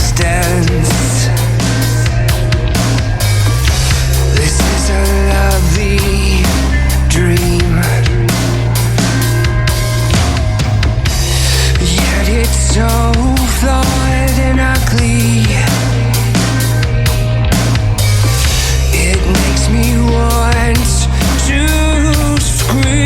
distance. This is a lovely dream, yet it's so flawed and ugly. It makes me want to scream.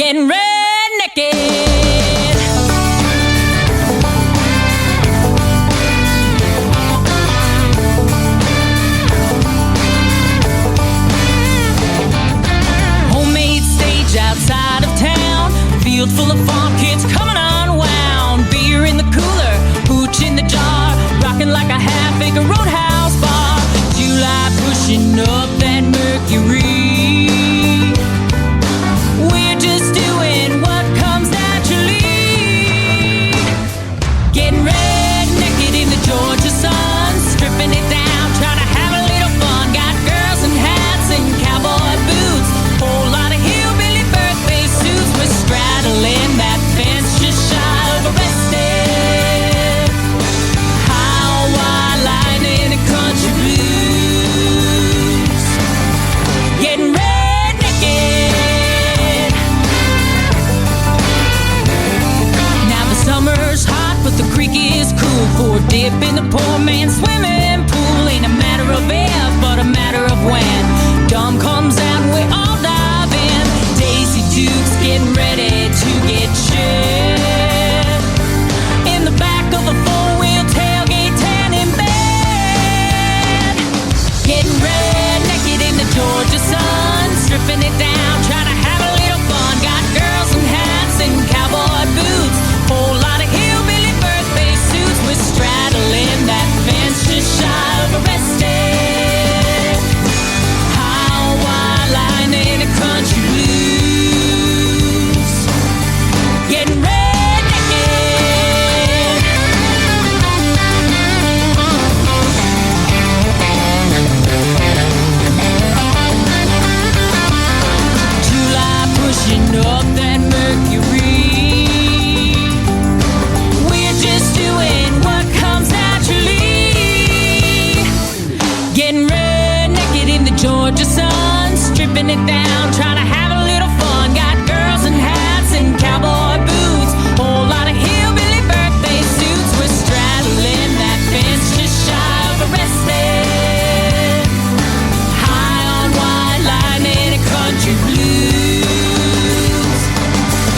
getting red naked. Homemade stage outside of town, field full of farm kids coming unwound. Beer in the cooler, hooch in the jar, rocking like a half-acre roadhouse bar. July pushing up that mercury. We're just doing what comes naturally. Getting red naked in the Georgia sun, stripping it down, trying to have a little fun. Got girls in hats and cowboy boots, whole lot of hillbilly birthday suits. We're straddling that fence just shy of arrested. How wide line in a country blues. Getting red naked. Now the summer's hot, but the creek is cool for a dip in the poor man's swimming pool. Ain't a matter of if, but a matter of when. Dumb comes out and we all dive in. Daisy Duke's getting ready to get shit. In the back of a four-wheel tailgate, tan in bed. Getting red naked in the Georgia sun, stripping it down, trying to have a little fun. Got girls in hats and cowboy boots, whole lot of hillbilly birthday suits. We're straddling that fence just shy of arrested. How wide line in a country blues. Getting red naked. July pushing up that mercury. We're just doing what comes naturally. Getting red naked in the Georgia sun, stripping it down, trying to have a little fun. Got girls in hats and cowboy boots, whole lot of hillbilly birthday suits. We're straddling that fence just shy of arrested. High on wide line in a country blues.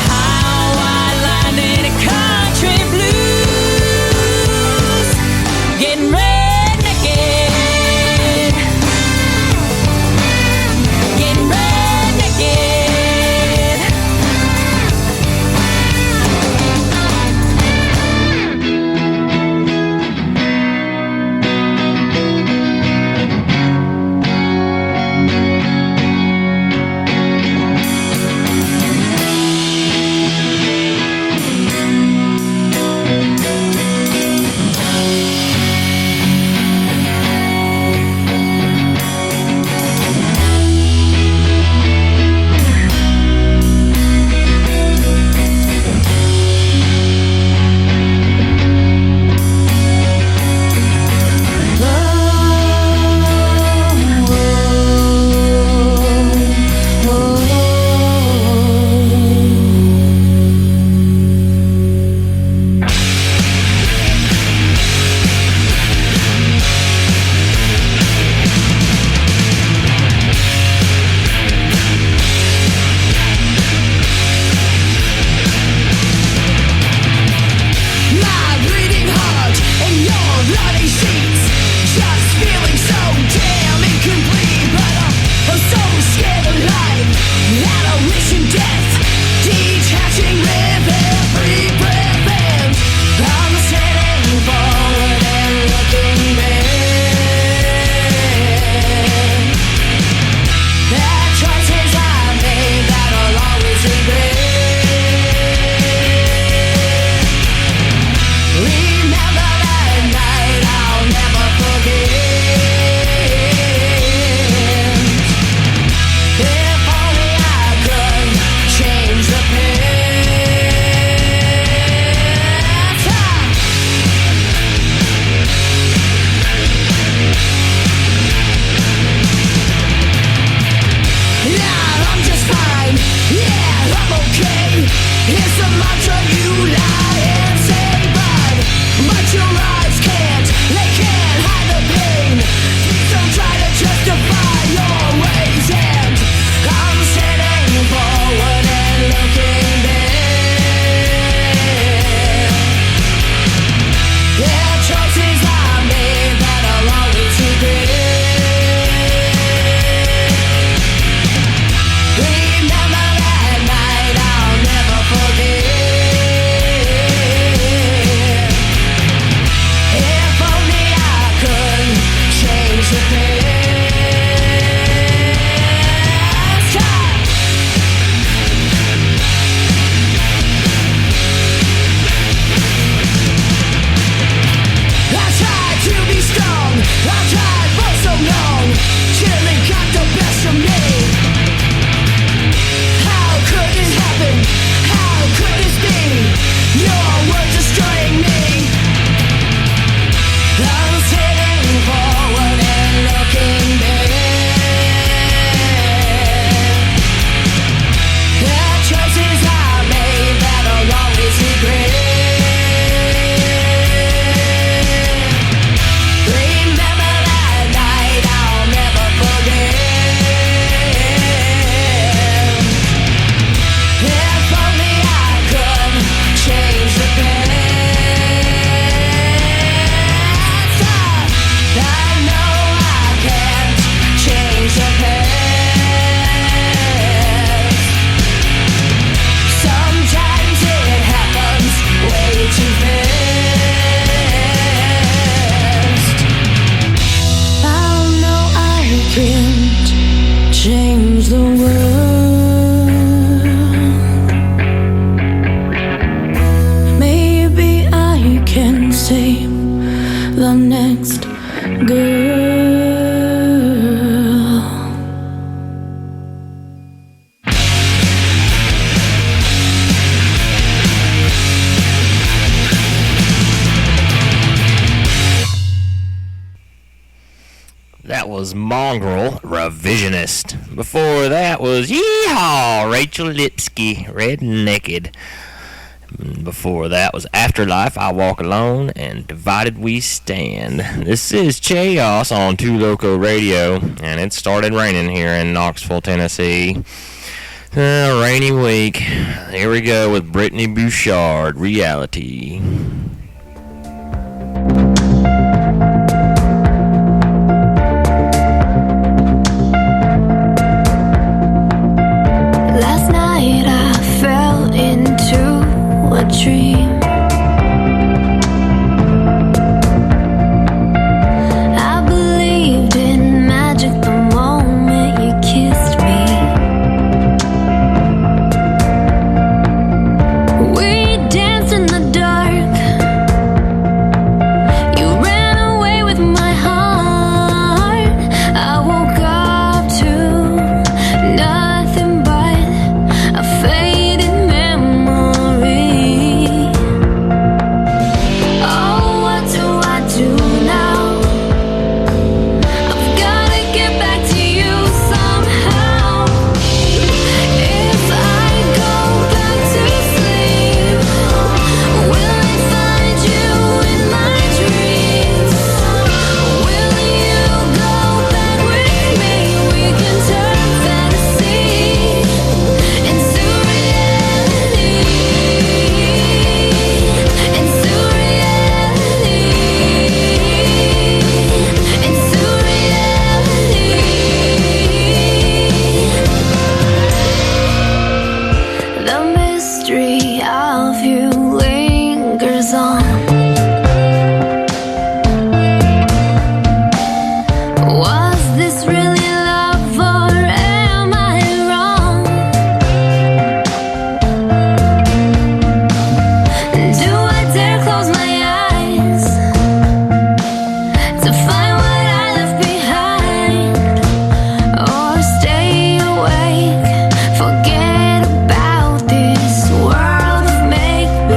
High on wide line in a country blues. Getting red naked. Getting red naked. My bleeding heart and your bloody sheets, just feeling so damn incomplete. But I'm so scared of life that I'm wishing death, detaching with every breath. And I'm heading forward and looking back at choices I made that I'll always regret. Remember that night I'll never forget. If only I could change the past. Yeah, I'm just fine. Yeah, I'm okay. It's a mantra you lie and say, but your eyes can't, they can't hide the pain. Please don't try to justify your ways. And I'm standing forward and looking was Mongrel, Revisionist. Before that was Yeehaw, Rachel Lipsky, Red Naked. Before that was Afterlife, I Walk Alone, and Divided We Stand. This is Cheos on Two Loco Radio, and it started raining here in Knoxville, Tennessee. Rainy week. Here we go with Brittany Bouchard, Reality. Last night I fell into a dream. I believed in magic the moment you kissed me. We danced in the dark. You ran away with my heart. I woke up to nothing but a faded memory. Oh, what do I do now? I've gotta get back to you somehow. If I go back to sleep, will I find you in my dreams? Will you go back with me? We can turn fantasy into reality. Into reality. Into reality. The mystery of you lingers on. Was this really love or am I wrong? Do I dare close my eyes to find what I left behind? Or stay awake, forget about this world of make-believe?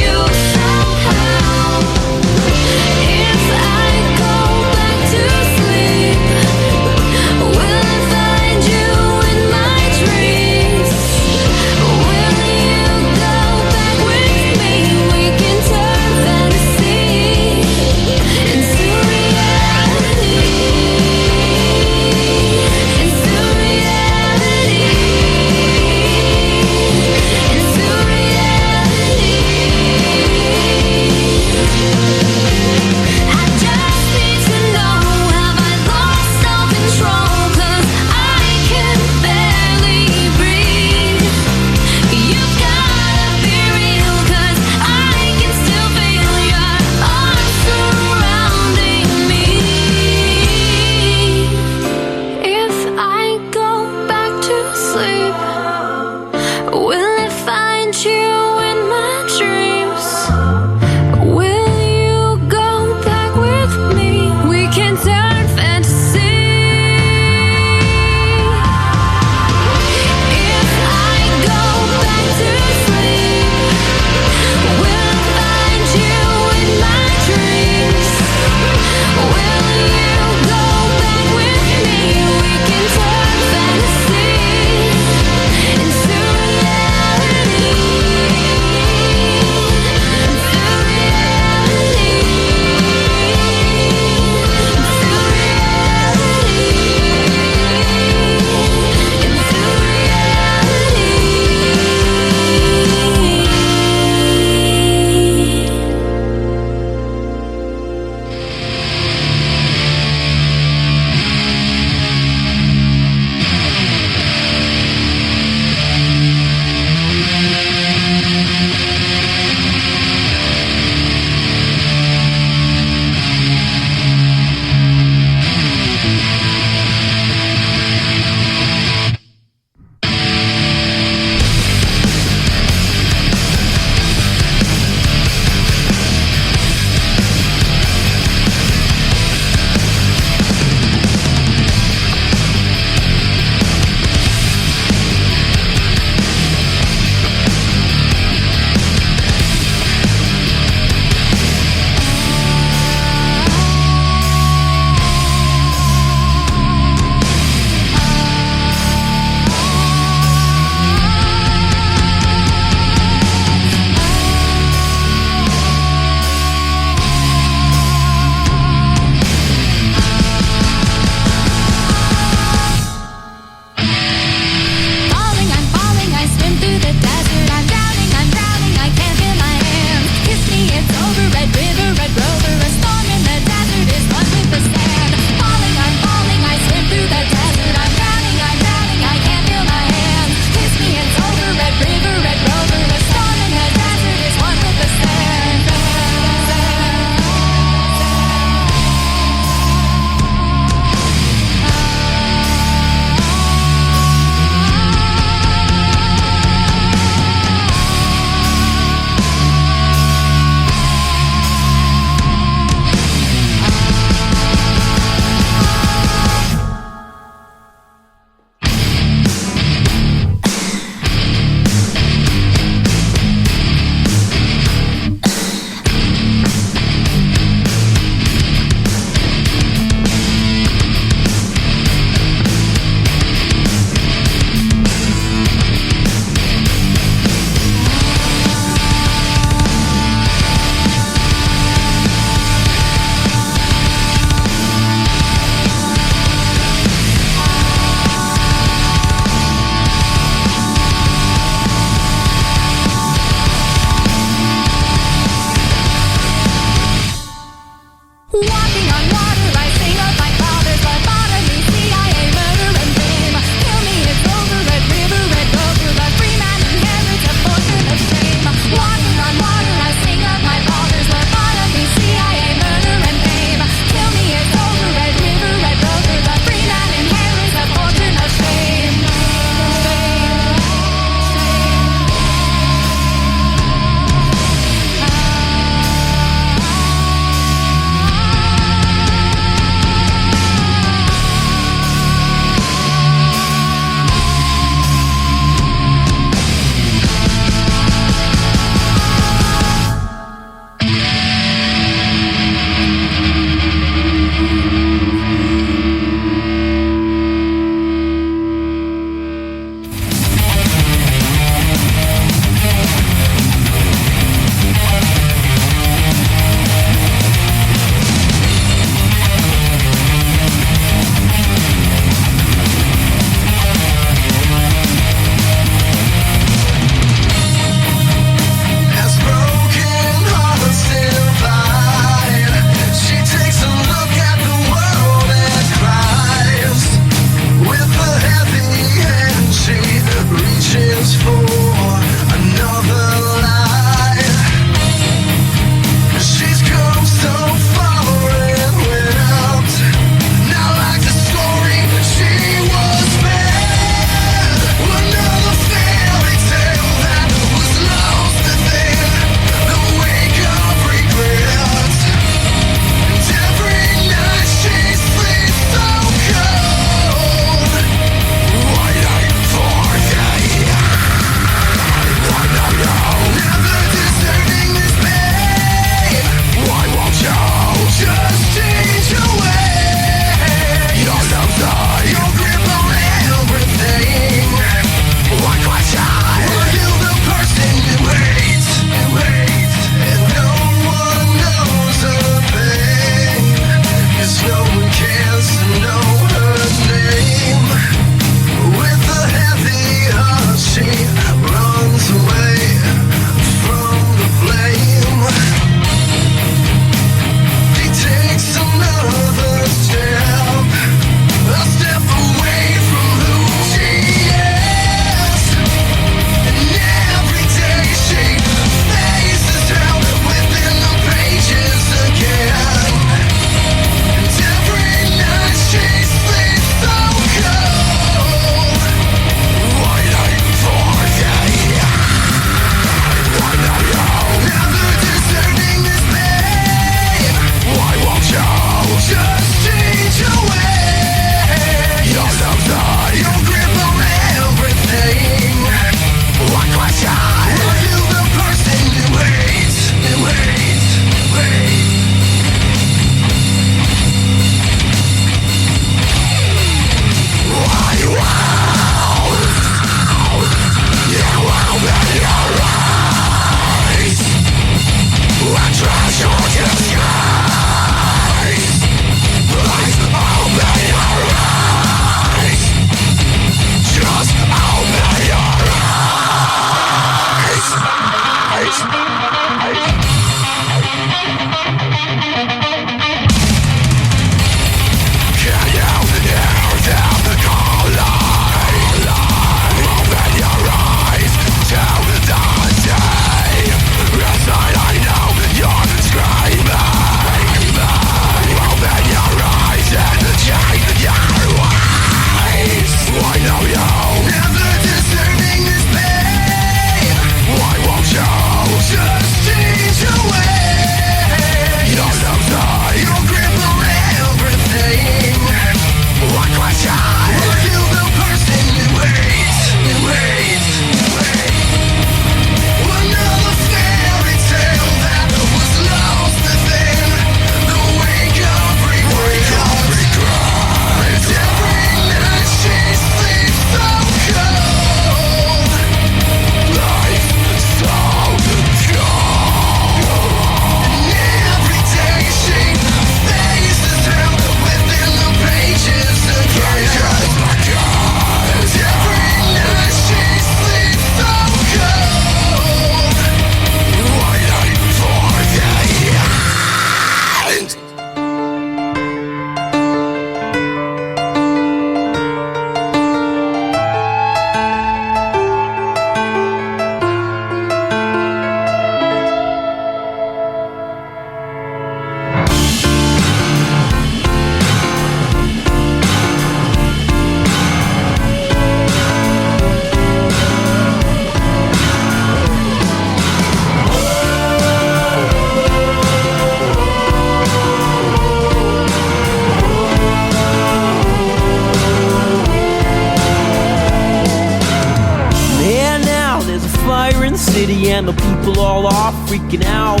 freaking out.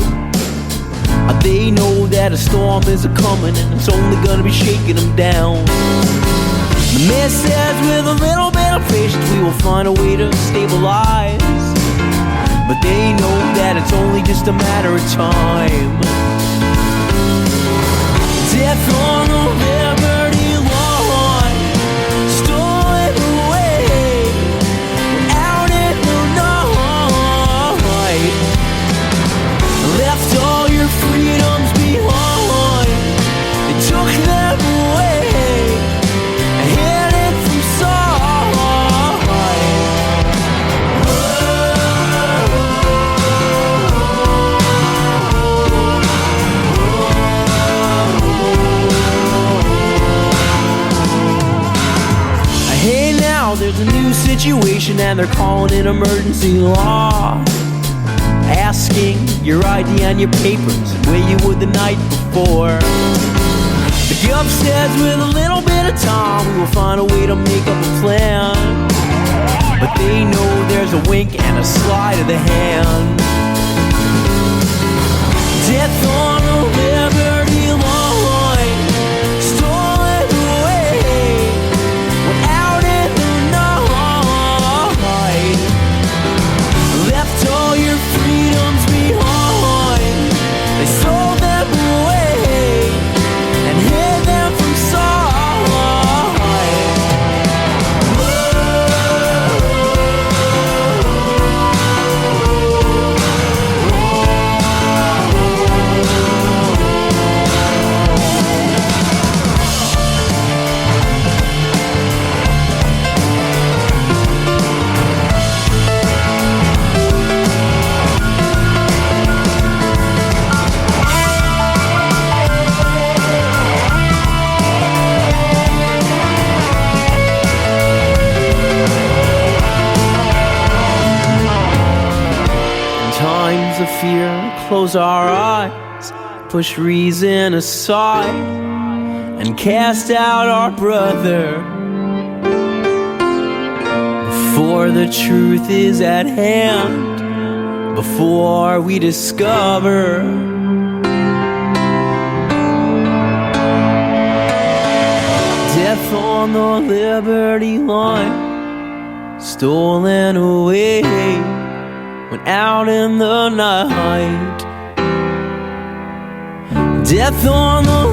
They know that a storm is a-coming and it's only gonna be shaking them down. The man says with a little bit of patience we will find a way to stabilize. But they know that it's only just a matter of time. Death on the Liberty line, stolen away, out in the night. Left all your freedoms behind. They took them away, headed from sight. Hey, now there's a new situation and they're calling it emergency law. Asking your ID and your papers where you were the night before. The gov says with a little bit of time we will find a way to make up a plan. But they know there's a wink and a slide of the hand. Death on the Liberty line, stolen away, went out in the night. Left all your freedoms behind. They sold them away and hid them from sight. Times of fear, close our eyes, push reason aside, and cast out our brother before the truth is at hand, before we discover death on the Liberty line, stolen away, went out in the night. Death on the